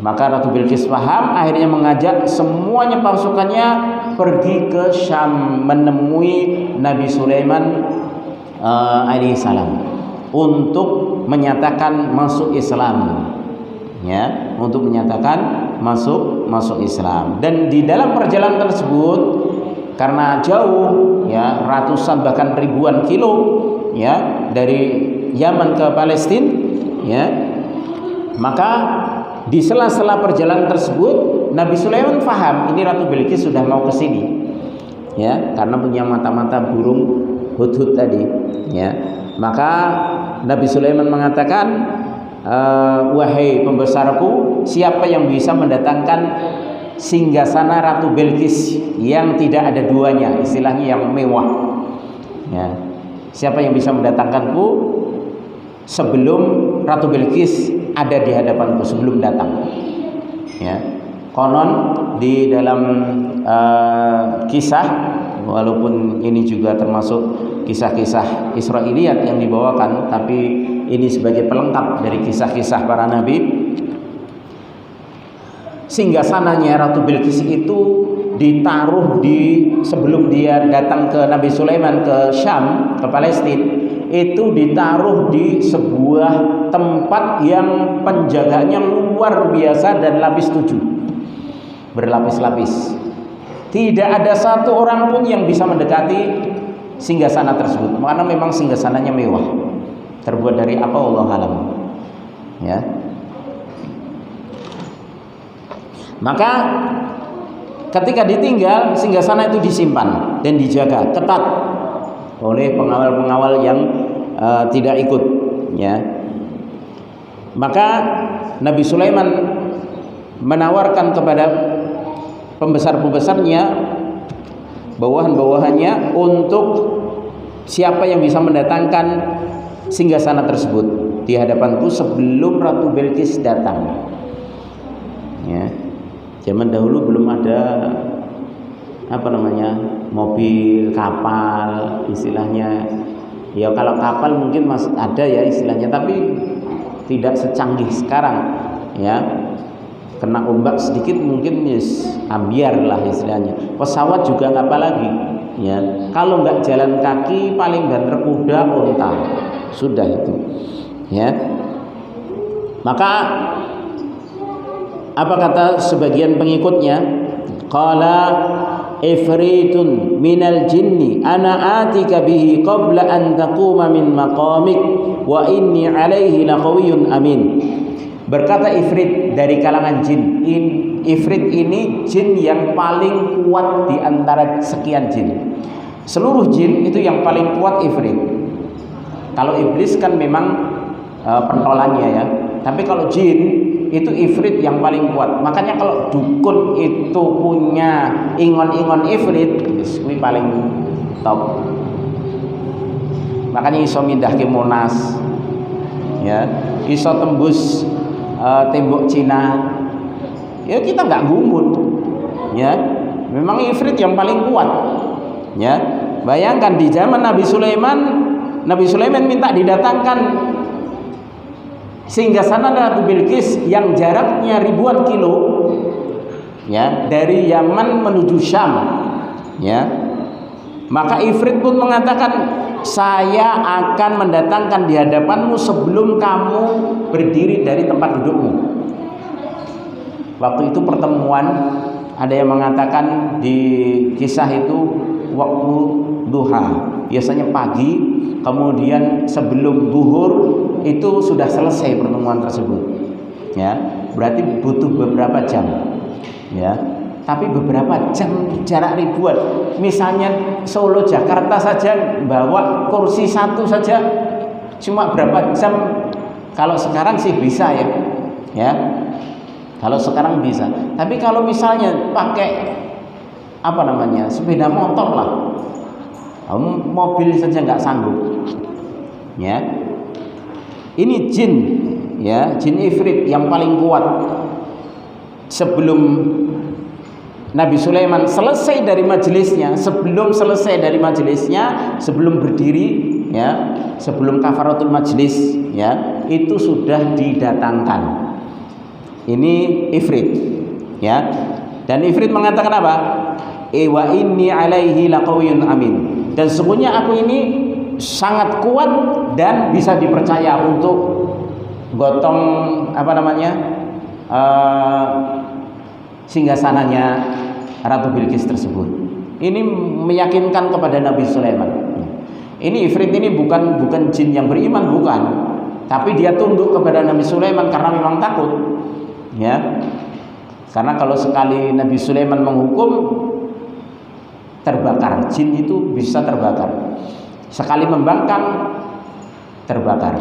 Speaker 1: Maka Ratu Bilqis paham, akhirnya mengajak semuanya pasukannya pergi ke Syam menemui Nabi Sulaiman alaihissalam untuk menyatakan masuk Islam, ya, untuk menyatakan masuk Islam. Dan di dalam perjalanan tersebut, karena jauh, ya, ratusan bahkan ribuan kilo, ya, dari Yaman ke Palestina, ya, maka di sela-sela perjalanan tersebut Nabi Sulaiman paham ini Ratu Bilqis sudah mau ke sini, ya, karena punya mata-mata burung hudhud tadi, ya. Maka Nabi Sulaiman mengatakan, wahai pembesarku, siapa yang bisa mendatangkan singgasana Ratu Bilqis yang tidak ada duanya, istilahnya yang mewah, ya. Siapa yang bisa mendatangkanku sebelum Ratu Bilqis ada di hadapanku, sebelum datang, ya. Konon di dalam kisah, walaupun ini juga termasuk kisah-kisah Israiliyat yang dibawakan, tapi ini sebagai pelengkap dari kisah-kisah para nabi. Singgasananya Ratu Bilqis itu ditaruh sebelum dia datang ke Nabi Sulaiman ke Syam, ke Palestina, itu ditaruh di sebuah tempat yang penjagaannya luar biasa dan lapis 7, berlapis-lapis. Tidak ada satu orang pun yang bisa mendekati singgasana tersebut, karena memang singgasananya mewah. Terbuat dari apa Allah alam, ya. Maka ketika ditinggal, singgasana itu disimpan dan dijaga ketat oleh pengawal-pengawal yang tidak ikut, ya. Maka Nabi Sulaiman menawarkan kepada pembesar-pembesarnya, bawahan-bawahannya, untuk siapa yang bisa mendatangkan singgasana tersebut di hadapanku sebelum Ratu Bilqis datang, ya. Zaman dahulu belum ada mobil, kapal, istilahnya. Ya kalau kapal mungkin masih ada, ya, istilahnya, tapi tidak secanggih sekarang, ya. Kena ombak sedikit mungkin ambiar lah istilahnya. Pesawat juga nggak apa lagi, ya. Kalau nggak jalan kaki paling banter kuda, unta, sudah itu, ya. Maka apa kata sebagian pengikutnya? Qala ifritun minal jinni ana atika bihi qabla an taquma min maqamik wa inni alaihi laqawiyyun amin. Berkata ifrit dari kalangan jin. Ifrit ini jin yang paling kuat di antara sekian jin. Seluruh jin itu yang paling kuat ifrit. Kalau iblis kan memang pentolannya, ya. Tapi kalau jin itu ifrit yang paling kuat. Makanya kalau dukun itu punya ingon-ingon ifrit, ini paling top. makanya iso mindahke Monas, ya, iso tembus tembok Cina. Ya kita nggak gumun, ya. Memang ifrit yang paling kuat, ya. Bayangkan di zaman Nabi Sulaiman minta didatangkan singgasana Ratu Bilqis yang jaraknya ribuan kilo, ya, dari Yaman menuju Syam, ya. Maka ifrit pun mengatakan, saya akan mendatangkan di hadapanmu sebelum kamu berdiri dari tempat dudukmu. Waktu itu pertemuan, ada yang mengatakan di kisah itu waktu duha, biasanya pagi, kemudian sebelum zuhur itu sudah selesai pertemuan tersebut, ya. Berarti butuh beberapa jam, ya. Tapi beberapa jam jarak ribuan. Misalnya Solo Jakarta saja bawa kursi satu saja cuma berapa jam. Kalau sekarang sih bisa, ya, ya. Kalau sekarang bisa. Tapi kalau misalnya pakai sepeda motor lah, mobil saja nggak sanggup, ya. Ini jin, ya, jin ifrit yang paling kuat. Sebelum Nabi Sulaiman selesai dari majelisnya, sebelum berdiri, ya, sebelum kafaratul majlis, ya, itu sudah didatangkan. Ini ifrit, ya. Dan ifrit mengatakan apa? Wa inni alaihi laqawiyyun amin. Dan sesungguhnya aku ini sangat kuat dan bisa dipercaya untuk gotong singgasananya Ratu Bilqis tersebut. Ini meyakinkan kepada Nabi Sulaiman. Ini ifrit ini bukan jin yang beriman, bukan. Tapi dia tunduk kepada Nabi Sulaiman karena memang takut, ya. Karena kalau sekali Nabi Sulaiman menghukum, terbakar. Jin itu bisa terbakar. Sekali membangkang, terbakar,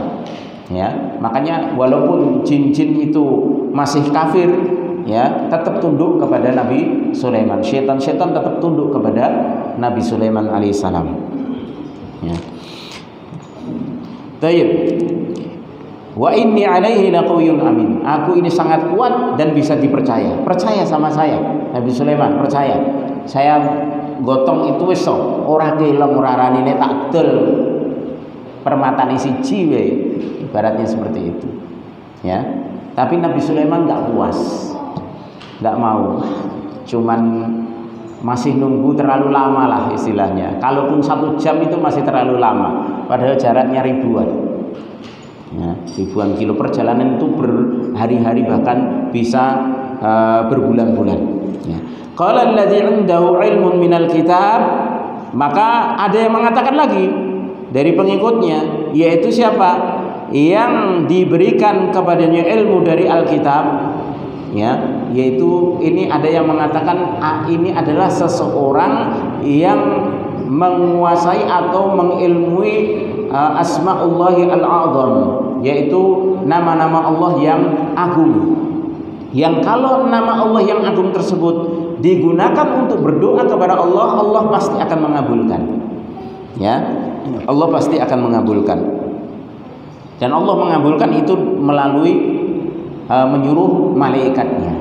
Speaker 1: ya. Makanya walaupun jin-jin itu masih kafir, ya, tetap tunduk kepada Nabi Sulaiman. Setan-setan tetap tunduk kepada Nabi Sulaiman alaihissalam, ya. Tayyib. Wa inni alaihi laqawiyyun amin. Aku ini sangat kuat dan bisa dipercaya. Percaya sama saya, Nabi Sulaiman, percaya. Saya gotong itu wis ora kelem ora ranine tak del permatane siji wae. Ibaratnya seperti itu, ya. Tapi Nabi Sulaiman enggak puas. Nggak mau, cuman masih nunggu terlalu lama lah istilahnya. Kalaupun 1 jam itu masih terlalu lama, padahal jaraknya ribuan, ya, ribuan kilo. Perjalanan itu berhari-hari, bahkan bisa berbulan-bulan, ya. Qala alladzi 'indahu 'ilmun minal kitab, maka ada yang mengatakan lagi dari pengikutnya, yaitu siapa? Yang diberikan kepadanya ilmu dari Alkitab, ya, yaitu ini ada yang mengatakan ini adalah seseorang yang menguasai atau mengilmui asma'ullahi al-a'zam, yaitu nama-nama Allah yang agung, yang kalau nama Allah yang agung tersebut digunakan untuk berdoa kepada Allah, Allah pasti akan mengabulkan, ya. Allah pasti akan mengabulkan. Dan Allah mengabulkan itu melalui menyuruh malaikatnya.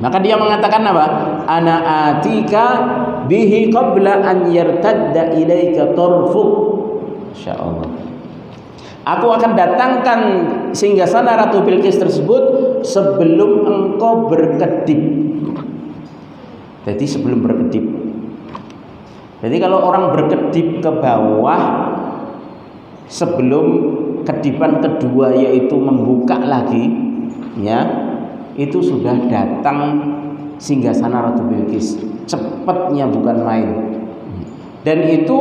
Speaker 1: Maka dia mengatakan apa? Ana atika bihi qabla an yartadda ilaika tarfuk. Insyaallah. Aku akan datangkan singgasana Ratu Bilqis tersebut sebelum engkau berkedip. Jadi sebelum berkedip. Jadi kalau orang berkedip ke bawah sebelum kedipan kedua, yaitu membuka lagi, ya, itu sudah datang singgasana Ratu Bilqis. Cepatnya bukan main. Dan itu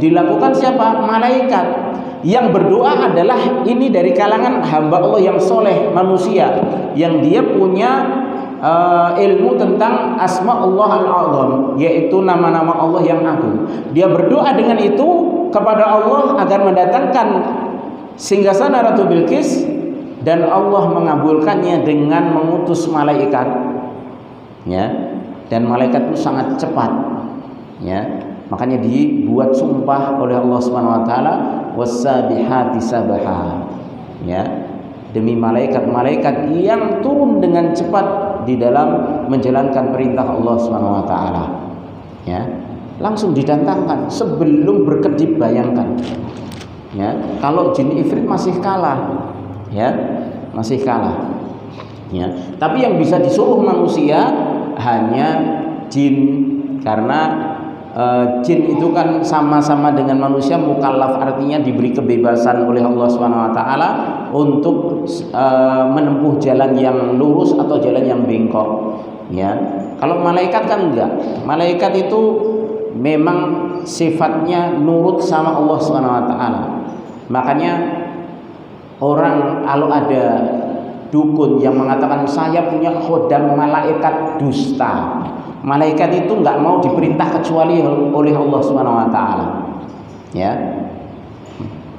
Speaker 1: dilakukan siapa? Malaikat. Yang berdoa adalah ini dari kalangan hamba Allah yang soleh, manusia, yang dia punya ilmu tentang asma'ullah al-a'zam, yaitu nama-nama Allah yang agung. Dia berdoa dengan itu kepada Allah agar mendatangkan singgasana Ratu Bilqis, dan Allah mengabulkannya dengan mengutus malaikat, ya. Dan malaikat itu sangat cepat, ya. Makanya dibuat sumpah oleh Allah Subhanahu wa taala, was-sabihati sabaha. Ya. Demi malaikat-malaikat yang turun dengan cepat di dalam menjalankan perintah Allah Subhanahu wa taala. Ya. Langsung didatangkan sebelum berkedip, bayangkan. Ya, kalau jin ifrit masih kalah. Ya, masih kalah. Ya. Tapi yang bisa disuruh manusia hanya jin, karena jin itu kan sama-sama dengan manusia mukallaf, artinya diberi kebebasan oleh Allah Subhanahu wa taala untuk menempuh jalan yang lurus atau jalan yang bengkok. Ya. Kalau malaikat kan enggak. Malaikat itu memang sifatnya nurut sama Allah Subhanahu wa taala. Makanya orang kalau ada dukun yang mengatakan saya punya khodam malaikat, dusta. Malaikat itu nggak mau diperintah kecuali oleh Allah Subhanahu wa taala. Ya.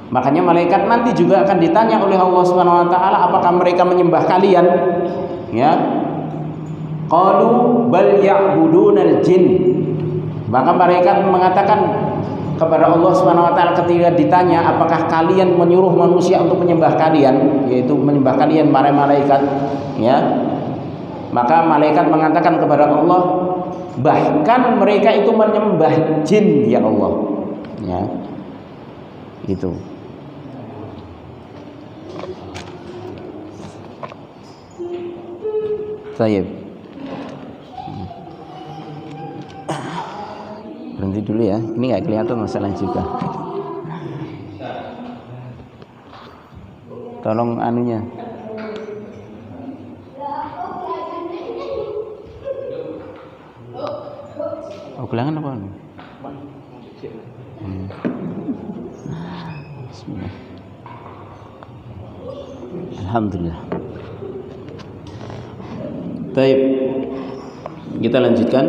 Speaker 1: Makanya malaikat nanti juga akan ditanya oleh Allah Subhanahu wa taala, apakah mereka menyembah kalian? Ya. Qalu bal ya'budunal jin. Maka malaikat mengatakan kepada Allah Subhanahu wa taala ketika ditanya apakah kalian menyuruh manusia untuk menyembah kalian, yaitu menyembah kalian para malaikat, ya. Maka malaikat mengatakan kepada Allah, bahkan mereka itu menyembah jin ya Allah. Ya. Itu. Baik. Berhenti dulu ya. Ini nggak kelihatan masalah juga. Tolong anunya. Oh, gelangan apa nih? Bismillah. Alhamdulillah. Baik. Kita lanjutkan.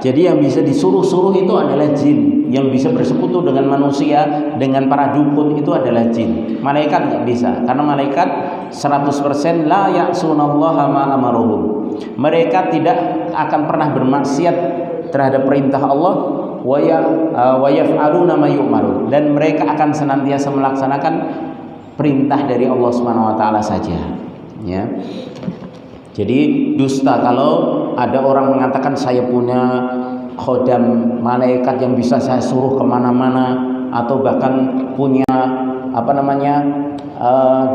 Speaker 1: Jadi yang bisa disuruh-suruh itu adalah jin, yang bisa bersekutu dengan manusia, dengan para dukun itu adalah jin. Malaikat nggak bisa, karena malaikat 100% la ya'sunallaha ma amaruhum. Mereka tidak akan pernah bermaksiat terhadap perintah Allah, wa yaf'aluna ma yu'marun, dan mereka akan senantiasa melaksanakan perintah dari Allah Subhanahu wa taala saja. Ya. Jadi dusta kalau ada orang mengatakan saya punya khodam malaikat yang bisa saya suruh kemana-mana, atau bahkan punya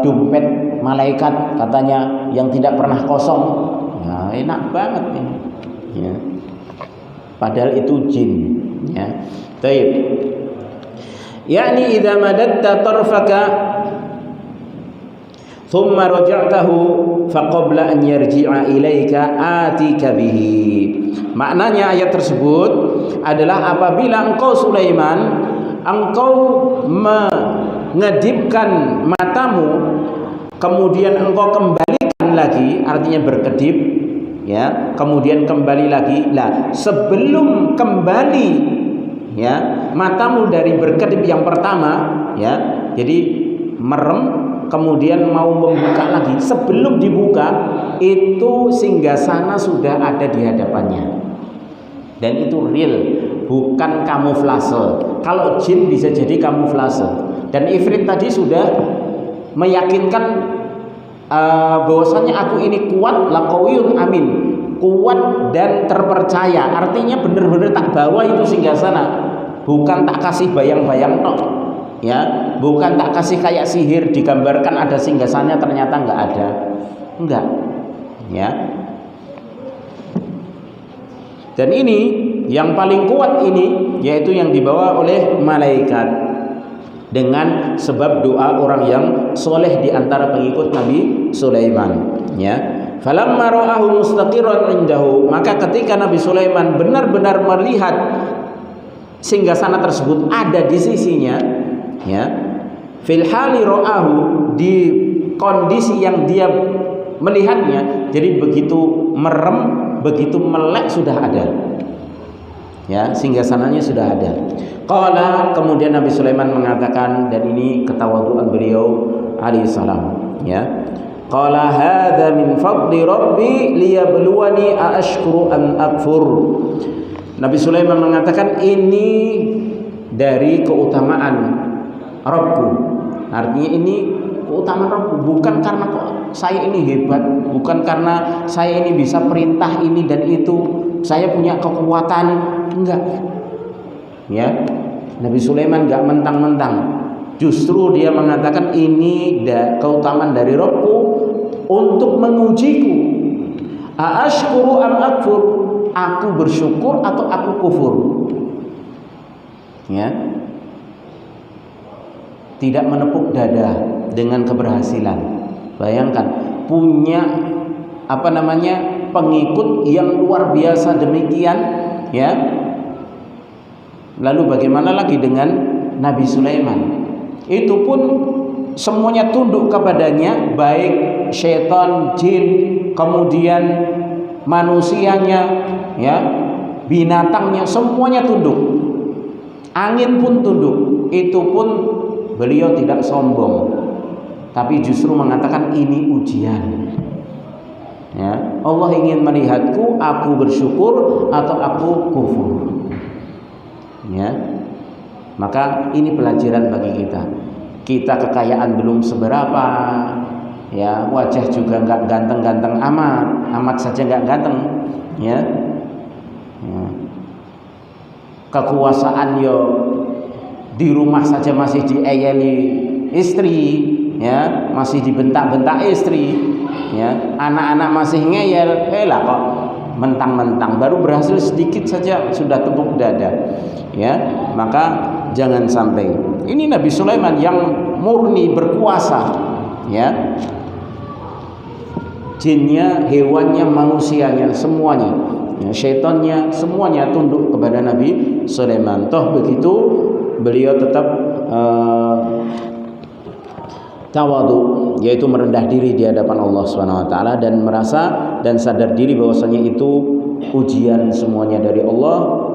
Speaker 1: dompet malaikat katanya yang tidak pernah kosong. Nah, enak banget ini. Ya. Padahal itu jin. Ya. Baik. Yakni idza madatta tarfaka thumma raja'tahu faqabla an yarji'a ilaika atika bihi. Maknanya ayat tersebut adalah apabila engkau Sulaiman, engkau mengedipkan matamu, kemudian engkau kembalikan lagi, artinya berkedip, ya, kemudian kembali lagi. Lah, sebelum kembali, ya, matamu dari berkedip yang pertama, ya, jadi merem, kemudian mau membuka lagi, sebelum dibuka itu singgasana sudah ada di hadapannya, dan itu real, bukan kamuflase. Kalau jin bisa jadi kamuflase, dan ifrit tadi sudah meyakinkan bahwasanya aku ini kuat, laqawiyun amin, kuat dan terpercaya, artinya benar-benar tak bawa itu singgasana, bukan tak kasih bayang-bayang tok. Ya, bukan tak kasih kayak sihir digambarkan ada singgasananya ternyata enggak ada. Enggak. Ya. Dan ini yang paling kuat ini yaitu yang dibawa oleh malaikat dengan sebab doa orang yang soleh di antara pengikut Nabi Sulaiman. Ya. Falamma ra'ahu mustaqirran indahu, maka ketika Nabi Sulaiman benar-benar melihat singgasana tersebut ada di sisinya, ya, fil hali ra'ahu, di kondisi yang dia melihatnya, jadi begitu merem, begitu melek sudah ada, ya, singgasananya sudah ada. Qala, kemudian Nabi Sulaiman mengatakan, dan ini ketawaduan beliau alaihi salam, ya, qala hadza min fadli rabbi liyabluwani aashkuru am akfur. Nabi Sulaiman mengatakan ini dari keutamaan Rabbku. Artinya ini keutamaan Rabbku, bukan karena kok saya ini hebat, bukan karena saya ini bisa perintah ini dan itu, saya punya kekuatan, enggak. Ya, Nabi Sulaiman enggak mentang-mentang. Justru dia mengatakan ini keutamaan dari Rabbku untuk mengujiku. Aashkuru am akfur? Aku bersyukur atau aku kufur? Ya. Tidak menepuk dada dengan keberhasilan. Bayangkan punya pengikut yang luar biasa demikian, ya. Lalu bagaimana lagi dengan Nabi Sulaiman? Itu pun semuanya tunduk kepadanya, baik syaitan, jin, kemudian manusianya, ya, binatangnya, semuanya tunduk. Angin pun tunduk. Itu pun beliau tidak sombong, tapi justru mengatakan ini ujian. Ya, Allah ingin melihatku, aku bersyukur atau aku kufur. Ya, maka ini pelajaran bagi kita. Kita kekayaan belum seberapa, ya, wajah juga nggak ganteng-ganteng amat saja nggak ganteng, ya. Kekuasaan yo di rumah saja masih dieyeli istri, ya, masih dibentak-bentak istri, ya, anak-anak masih ngeyel, lah kok mentang-mentang baru berhasil sedikit saja sudah tepuk dada, ya. Maka jangan sampai. Ini Nabi Sulaiman yang murni berkuasa, ya, jinnya, hewannya, manusianya, semuanya, ya, syaitannya, semuanya tunduk kepada Nabi Sulaiman. Toh begitu beliau tetap tawadu, yaitu merendah diri di hadapan Allah SWT, dan merasa dan sadar diri bahwasanya itu ujian semuanya dari Allah.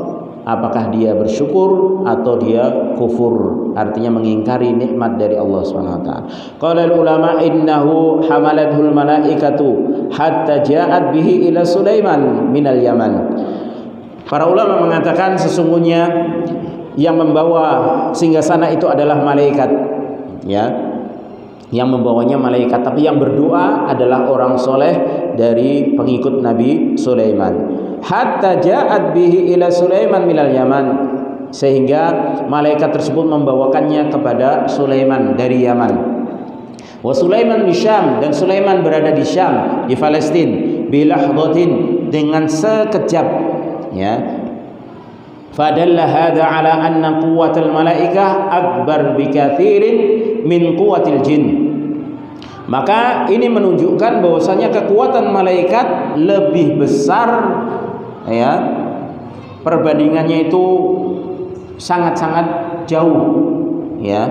Speaker 1: Apakah dia bersyukur atau dia kufur, artinya mengingkari nikmat dari Allah SWT. Qala ulama innahu hamalatul malaikatu hatta ja'at bihi ila Sulaiman minal Yaman. Para ulama mengatakan sesungguhnya yang membawa singgasana itu adalah malaikat, ya, yang membawanya malaikat, tapi yang berdoa adalah orang soleh dari pengikut Nabi Sulaiman. Hatta ja'at bihi ila Sulaiman minal Yaman, sehingga malaikat tersebut membawakannya kepada Sulaiman dari Yaman. Wa Sulaiman di Syam, dan Sulaiman berada di Syam, di Palestina, bilahdatin, dengan sekejap, ya. Fadalla hadza ala anna quwwatal malaikah akbar bikathirin min quwwatil jin. Maka ini menunjukkan bahwasanya kekuatan malaikat lebih besar, ya, perbandingannya itu sangat-sangat jauh, ya,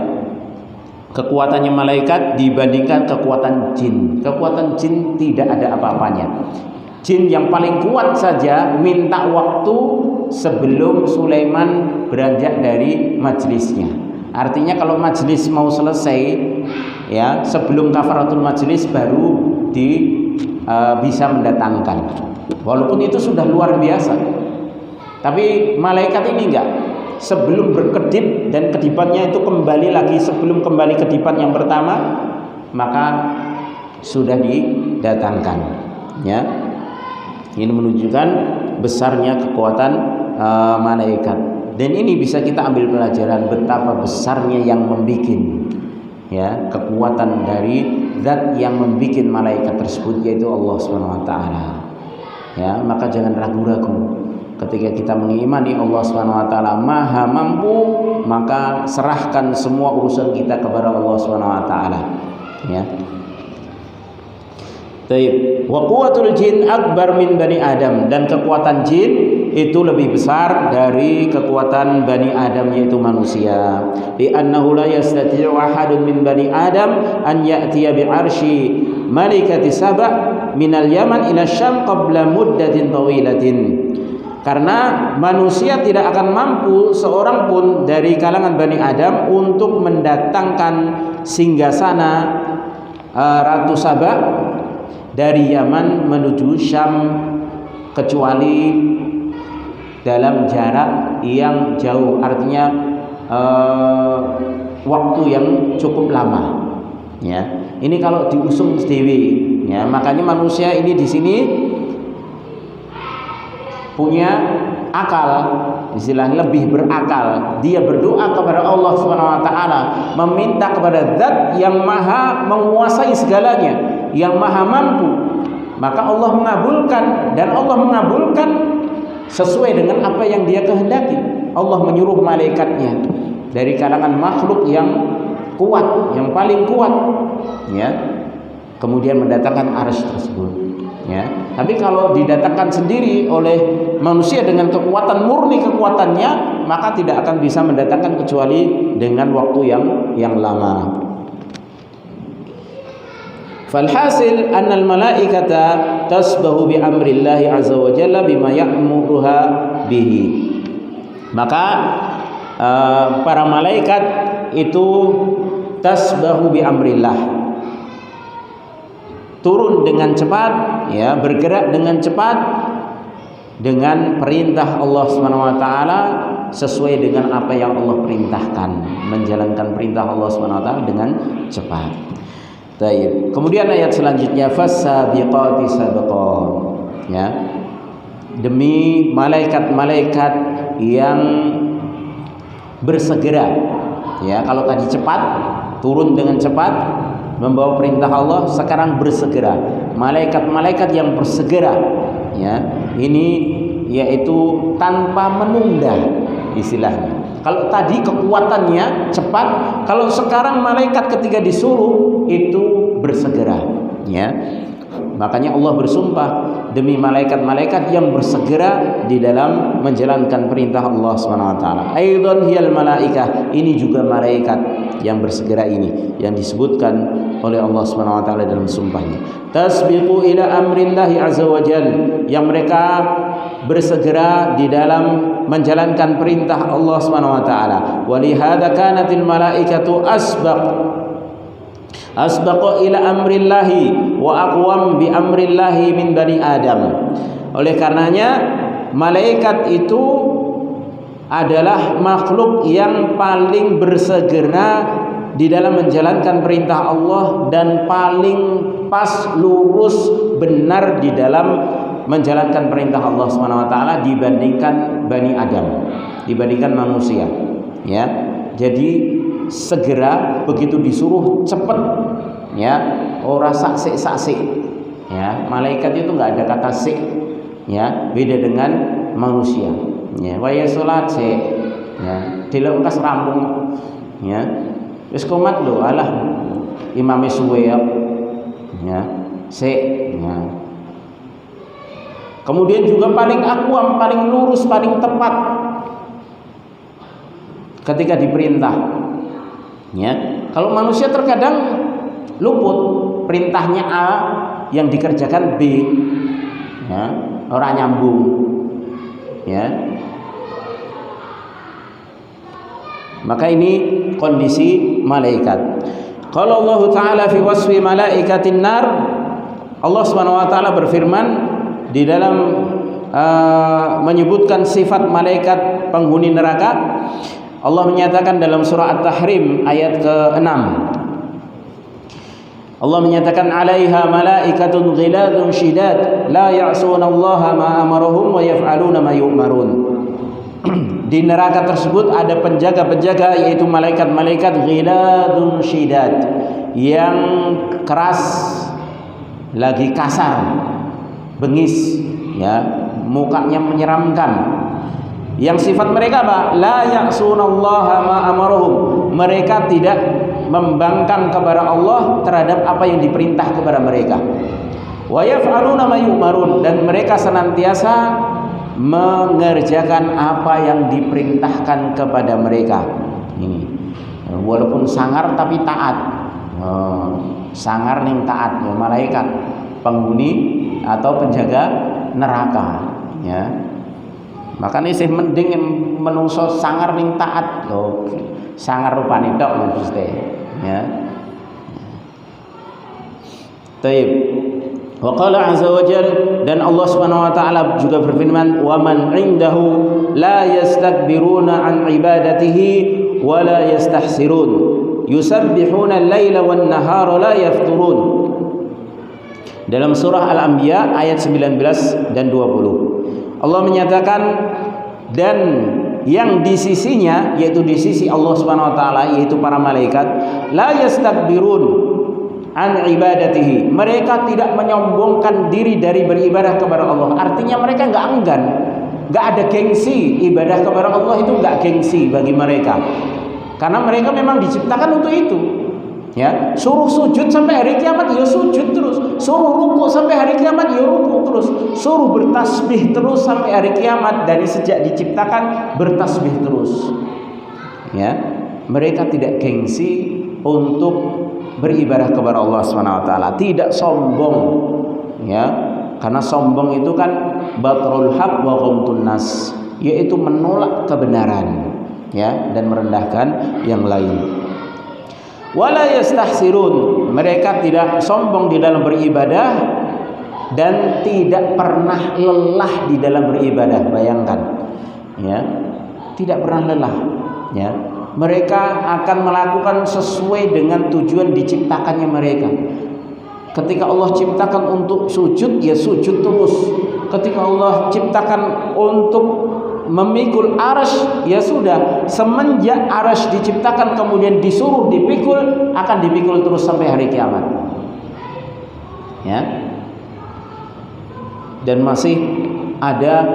Speaker 1: kekuatannya malaikat dibandingkan kekuatan jin. Kekuatan jin tidak ada apa-apanya. Jin yang paling kuat saja minta waktu sebelum Sulaiman beranjak dari majelisnya. Artinya kalau majelis mau selesai, ya, sebelum kafaratul majelis baru bisa mendatangkan. Walaupun itu sudah luar biasa. Tapi malaikat ini enggak. Sebelum berkedip dan kedipannya itu kembali lagi, sebelum kembali kedipan yang pertama, maka sudah didatangkan, ya. Ini menunjukkan besarnya kekuatan malaikat. Dan ini bisa kita ambil pelajaran betapa besarnya yang membikin, ya, kekuatan dari zat yang membikin malaikat tersebut, yaitu Allah SWT. Ya, maka jangan ragu-ragu ketika kita mengimani Allah SWT Maha mampu, maka serahkan semua urusan kita kepada Allah SWT, ya. Baik, wa quwwatul jin akbar min bani Adam, dan kekuatan jin itu lebih besar dari kekuatan bani Adam, yaitu manusia. Li annahu la yastati'u ahadun min bani Adam an ya'tiya bi 'arsy malikati Saba' minal Yaman ila Syam qabla muddatin tawilatin. Karena manusia tidak akan mampu seorang pun dari kalangan Bani Adam untuk mendatangkan singgasana Ratu Saba dari Yaman menuju Syam kecuali dalam jarak yang jauh, artinya waktu yang cukup lama. Ya, ini kalau diusung dewi, ya, makanya manusia ini di sini punya akal, istilahnya lebih berakal. Dia berdoa kepada Allah Subhanahu wa taala, meminta kepada Zat yang maha menguasai segalanya, yang maha mampu. Maka Allah mengabulkan, dan Allah mengabulkan sesuai dengan apa yang Dia kehendaki. Allah menyuruh malaikatnya dari kalangan makhluk yang kuat, yang paling kuat, ya, kemudian mendatangkan arsy tersebut, ya. Tapi kalau didatangkan sendiri oleh manusia dengan kekuatan murni kekuatannya, maka tidak akan bisa mendatangkan kecuali dengan waktu yang lama. Falhasil anna al-malaikata tasbahu bi amrillahi azza wa jalla bima ya'muruha bihi. Maka para malaikat itu tasbahu bi amrillah, turun dengan cepat, ya, bergerak dengan cepat dengan perintah Allah Subhanahu wa taala, sesuai dengan apa yang Allah perintahkan, menjalankan perintah Allah Subhanahu wa taala dengan cepat. Baik. Kemudian ayat selanjutnya fasabiqati sabqa, ya, demi malaikat-malaikat yang bersegera, ya. Kalau tadi cepat, turun dengan cepat membawa perintah Allah, sekarang bersegera, malaikat-malaikat yang bersegera, ya, ini yaitu tanpa menunda istilahnya. Kalau tadi kekuatannya cepat, kalau sekarang malaikat ketika disuruh itu bersegera, ya. Makanya Allah bersumpah demi malaikat-malaikat yang bersegera di dalam menjalankan perintah Allah Subhanahu wa taala. Aidan hiyal malaikah, ini juga malaikat yang bersegera ini yang disebutkan oleh Allah Subhanahu wa taala dalam sumpahnya. Tasbiqu ila amrillahi azza wa jalla, yang mereka bersegera di dalam menjalankan perintah Allah Subhanahu wa taala. Wa li hadza kanatil malaikatu asbaqa ila amrillahi wa aqwam bi amrillahi min bani Adam. Oleh karenanya malaikat itu adalah makhluk yang paling bersegera di dalam menjalankan perintah Allah dan paling pas, lurus, benar di dalam menjalankan perintah Allah Subhanahu wa taala dibandingkan Bani Adam, dibandingkan manusia, ya. Jadi segera, begitu disuruh cepet, ya, ora saksik-saksik, ya. Malaikat itu enggak ada kata sik, ya, beda dengan manusia, ya. Waya salat sik, ya, dilengkas rampung, ya. Wis komat lho, alah imame suwe, ya, sik, ya. Kemudian juga paling akwam, paling lurus, paling tepat ketika diperintah, ya. Kalau manusia terkadang luput, perintahnya A yang dikerjakan B, ya, orang nyambung, ya. Maka ini kondisi malaikat. Kalau Allah Ta'ala fi wasfi malaikatin nar, Allah Subhanahu wa taala berfirman di dalam menyebutkan sifat malaikat penghuni neraka. Allah menyatakan dalam surah At-Tahrim ayat ke-6, Allah menyatakan alaiha malaikatun ghiladun syidad la ya'sunallaha ma amarahum wa yaf'aluna ma yu'marun. Di neraka tersebut ada penjaga-penjaga, yaitu malaikat-malaikat ghiladun syidad, yang keras lagi kasar, bengis, ya, mukanya menyeramkan. Yang sifat mereka apa? La ya'sunallaha ma amarahum. Mereka tidak membangkang kepada Allah terhadap apa yang diperintah kepada mereka. Wa yaf'aluna ma yu'marun, dan mereka senantiasa mengerjakan apa yang diperintahkan kepada mereka. Ini walaupun sangar tapi taat. Sangar ning taat, ya, malaikat penghuni atau penjaga neraka, ya. Makanya sih mending menungso sangar ning taat, lho. Sangar rupane tok maksudnya, ya. Taib. Wa qala azza wa jalla, dan Allah Subhanahu wa taala juga berfirman, "Wa man 'indahu la yastakbiruna an ibadatihi wa la yastahsirun yusabbihuna al-laila wan nahara la yafturun." Dalam surah Al-Anbiya ayat 19 dan 20. Allah menyatakan, dan yang di sisinya, yaitu di sisi Allah Subhanahu wa taala, yaitu para malaikat, la yastakbirun an ibadatihi, mereka tidak menyombongkan diri dari beribadah kepada Allah. Artinya mereka nggak enggan, nggak ada gengsi. Ibadah kepada Allah itu nggak gengsi bagi mereka, karena mereka memang diciptakan untuk itu. Ya, suruh sujud sampai hari kiamat, ya sujud terus. Suruh ruku sampai hari kiamat, ya ruku terus. Suruh bertasbih terus sampai hari kiamat, dari sejak diciptakan bertasbih terus. Ya, mereka tidak gengsi untuk beribadah kepada Allah Subhanahu wa taala, tidak sombong, ya, karena sombong itu kan batrul haq wa ghamtun nas, yaitu menolak kebenaran, ya, dan merendahkan yang lain. Wala yastahsirun, mereka tidak sombong di dalam beribadah dan tidak pernah lelah di dalam beribadah. Bayangkan, ya, tidak pernah lelah, ya. Mereka akan melakukan sesuai dengan tujuan diciptakannya mereka. Ketika Allah ciptakan untuk sujud, ya sujud terus. Ketika Allah ciptakan untuk memikul arasy, ya sudah, semenjak arasy diciptakan kemudian disuruh dipikul, akan dipikul terus sampai hari kiamat. Ya. Dan masih ada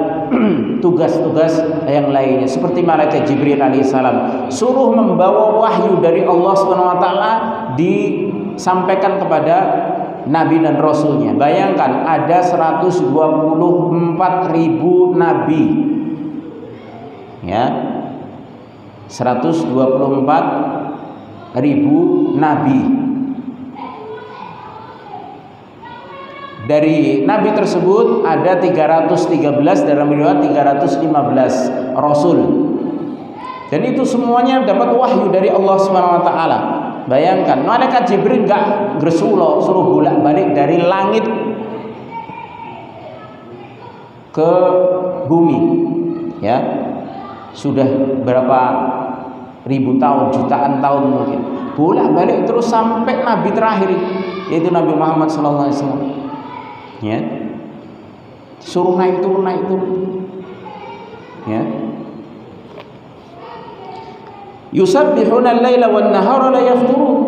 Speaker 1: tugas-tugas yang lainnya, seperti malaikat Jibril alaihissalam suruh membawa wahyu dari Allah Subhanahu wa taala disampaikan kepada nabi dan rasulnya. Bayangkan ada 124.000 nabi, ya, 124.000 nabi. Dari nabi tersebut ada 313, dalam riwayat 315 rasul. Dan itu semuanya dapat wahyu dari Allah Subhanahu wa taala. Bayangkan, malaikat Jibril enggak gresulo suruh bolak-balik dari langit ke bumi. Ya. Sudah berapa ribu tahun, jutaan tahun mungkin. Bolak-balik terus sampai nabi terakhir, yaitu Nabi Muhammad sallallahu alaihi wasallam. Ya, suruh naik turun, ya. Yusabbihuna al-laila wan nahara la yafturun,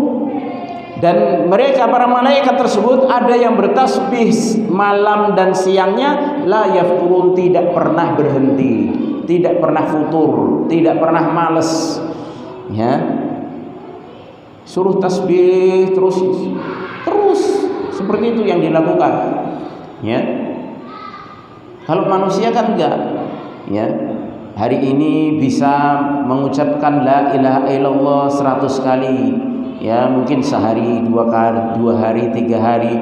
Speaker 1: dan mereka para malaikat tersebut ada yang bertasbih malam dan siangnya, la yafturun, tidak pernah berhenti, tidak pernah futur, tidak pernah males, ya. Suruh tasbih terus seperti itu yang dilakukan. Ya, kalau manusia kan enggak, ya. Hari ini bisa mengucapkan la ilaha illallah 100 kali, ya, mungkin sehari, 2 hari, 3 hari.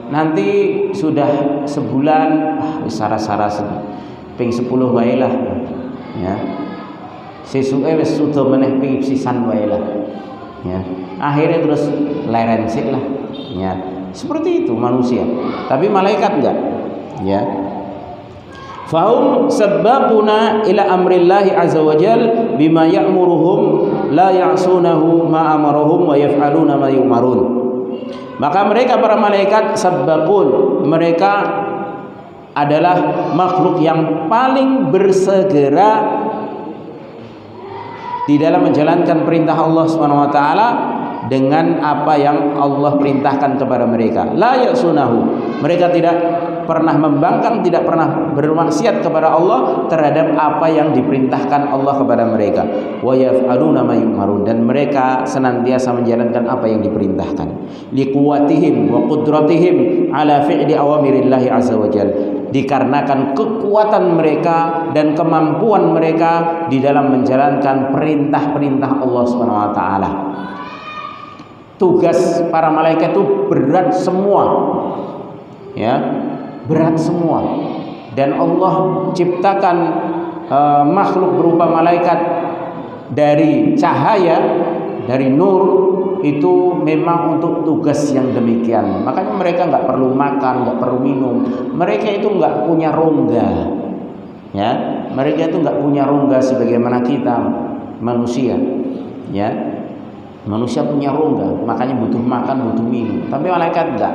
Speaker 1: Nanti sudah sebulan, sara-sara ping 10 wae lah, ya. Sesuke wis sudah meneh ping sisan wae lah, ya. Akhirnya terus leren sik lah, ya. Seperti itu manusia, tapi malaikat enggak, ya. Fahum sabbaquna ila amrillahi azza wa jal bima ya'muruhum la ya'sunahu ma amarahum wa yaf'aluna ma yu'marun. Maka mereka para malaikat sabbaqun, mereka adalah makhluk yang paling bersegera di dalam menjalankan perintah Allah Subhanahu wa taala dengan apa yang Allah perintahkan kepada mereka. La ya'sunahu, mereka tidak pernah membangkang, tidak pernah bermaksiat kepada Allah terhadap apa yang diperintahkan Allah kepada mereka. Wa yaf'aluna ma yu'marun, dan mereka senantiasa menjalankan apa yang diperintahkan. Liquwatihim wa qudratihim ala fi'li awamirillahi azza wa jalla, dikarenakan kekuatan mereka dan kemampuan mereka di dalam menjalankan perintah-perintah Allah Subhanahu wa taala. Tugas para malaikat itu berat semua, ya, berat semua. Dan Allah ciptakan makhluk berupa malaikat dari cahaya, dari nur, itu memang untuk tugas yang demikian. Makanya mereka nggak perlu makan, nggak perlu minum. Mereka itu nggak punya rongga, ya. Mereka itu nggak punya rongga sebagaimana kita manusia, ya. Manusia punya rongga, makanya butuh makan, butuh minum. Tapi malaikat enggak.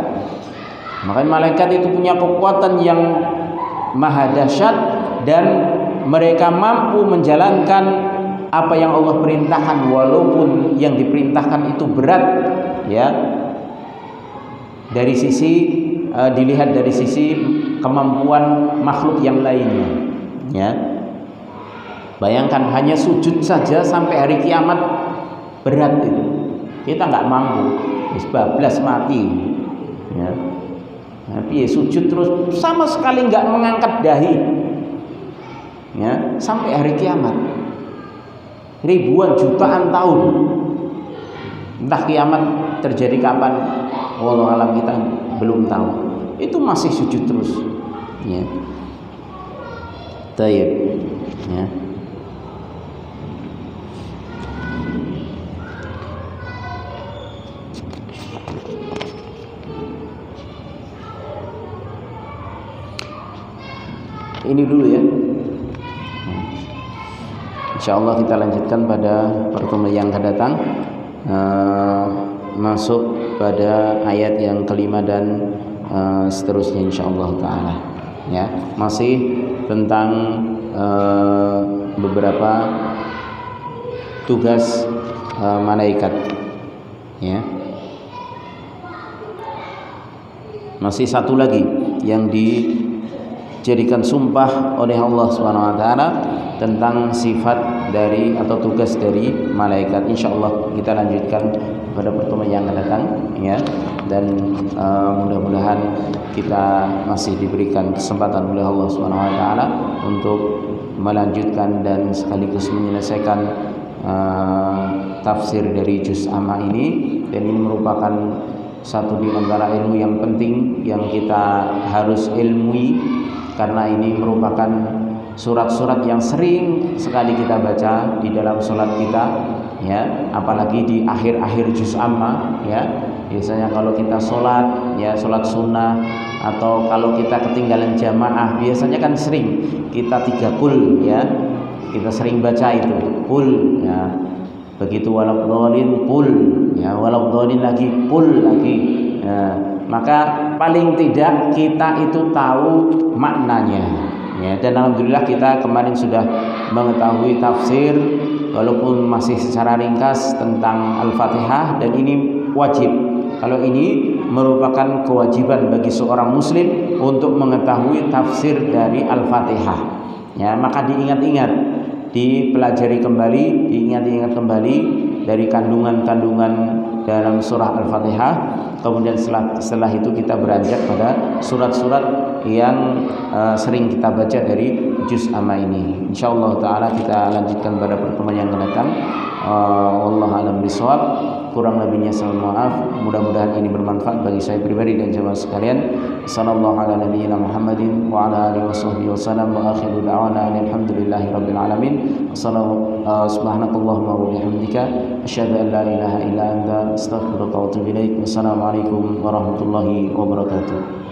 Speaker 1: Makanya malaikat itu punya kekuatan yang maha dahsyat dan mereka mampu menjalankan apa yang Allah perintahkan, walaupun yang diperintahkan itu berat, ya. Dari sisi dilihat dari sisi kemampuan makhluk yang lainnya, ya. Bayangkan hanya sujud saja sampai hari kiamat berat itu. Kita nggak mampu, bablas mati, ya. Tapi ya sujud terus sama sekali nggak mengangkat dahi, ya, sampai hari kiamat. Ribuan jutaan tahun, entah kiamat terjadi kapan, wallahu alam, kita belum tahu. Itu masih sujud terus, ya. Tayyib, ya. Ini dulu ya. InsyaAllah kita lanjutkan pada pertemuan yang akan datang, masuk pada ayat yang kelima dan seterusnya insyaallah ta'ala, ya. Masih tentang beberapa tugas malaikat, ya. Masih satu lagi yang dijadikan sumpah oleh Allah Subhanahu wa taala tentang sifat dari atau tugas dari malaikat. Insyaallah kita lanjutkan pada pertemuan yang akan datang, ya. Dan mudah-mudahan kita masih diberikan kesempatan oleh Allah Subhanahu wa taala untuk melanjutkan dan sekaligus menyelesaikan tafsir dari juz amma ini. Dan ini merupakan satu di antara ilmu yang penting yang kita harus ilmui, karena ini merupakan surat-surat yang sering sekali kita baca di dalam sholat kita, ya, apalagi di akhir-akhir juz amma, ya. Biasanya kalau kita sholat, ya, sholat sunnah, atau kalau kita ketinggalan jamaah, biasanya kan sering kita 3 qul, ya, kita sering baca itu qul, ya. Begitu waladhdallin qul, ya, waladhdallin lagi qul lagi, ya. Maka paling tidak kita itu tahu maknanya, ya. Dan alhamdulillah kita kemarin sudah mengetahui tafsir walaupun masih secara ringkas tentang Al-Fatihah, dan ini wajib. Kalau ini merupakan kewajiban bagi seorang muslim untuk mengetahui tafsir dari Al-Fatihah, ya. Maka diingat-ingat, dipelajari kembali, diingat-ingat kembali dari kandungan-kandungan dalam surah Al-Fatihah. Kemudian setelah itu kita beranjak pada surat-surat yang sering kita baca dari juz amma ini. Insyaallah taala kita lanjutkan pada pertemuan yang akan datang. Wallahu a'lam bishawab. Kurang lebihnya saya mohon maaf. Mudah-mudahan ini bermanfaat bagi saya pribadi dan jemaah sekalian. Sallallahu ala nabiyyina Muhammadin wa ala alihi washabbihi wasallam, wa akhiru da'wana alhamdulillahi rabbil alamin. Subhanakallahumma wa bihamdika asyhadu an la ilaha illa anta astaghfiruka wa atubu ilaik. Wassalamualaikum warahmatullahi wabarakatuh.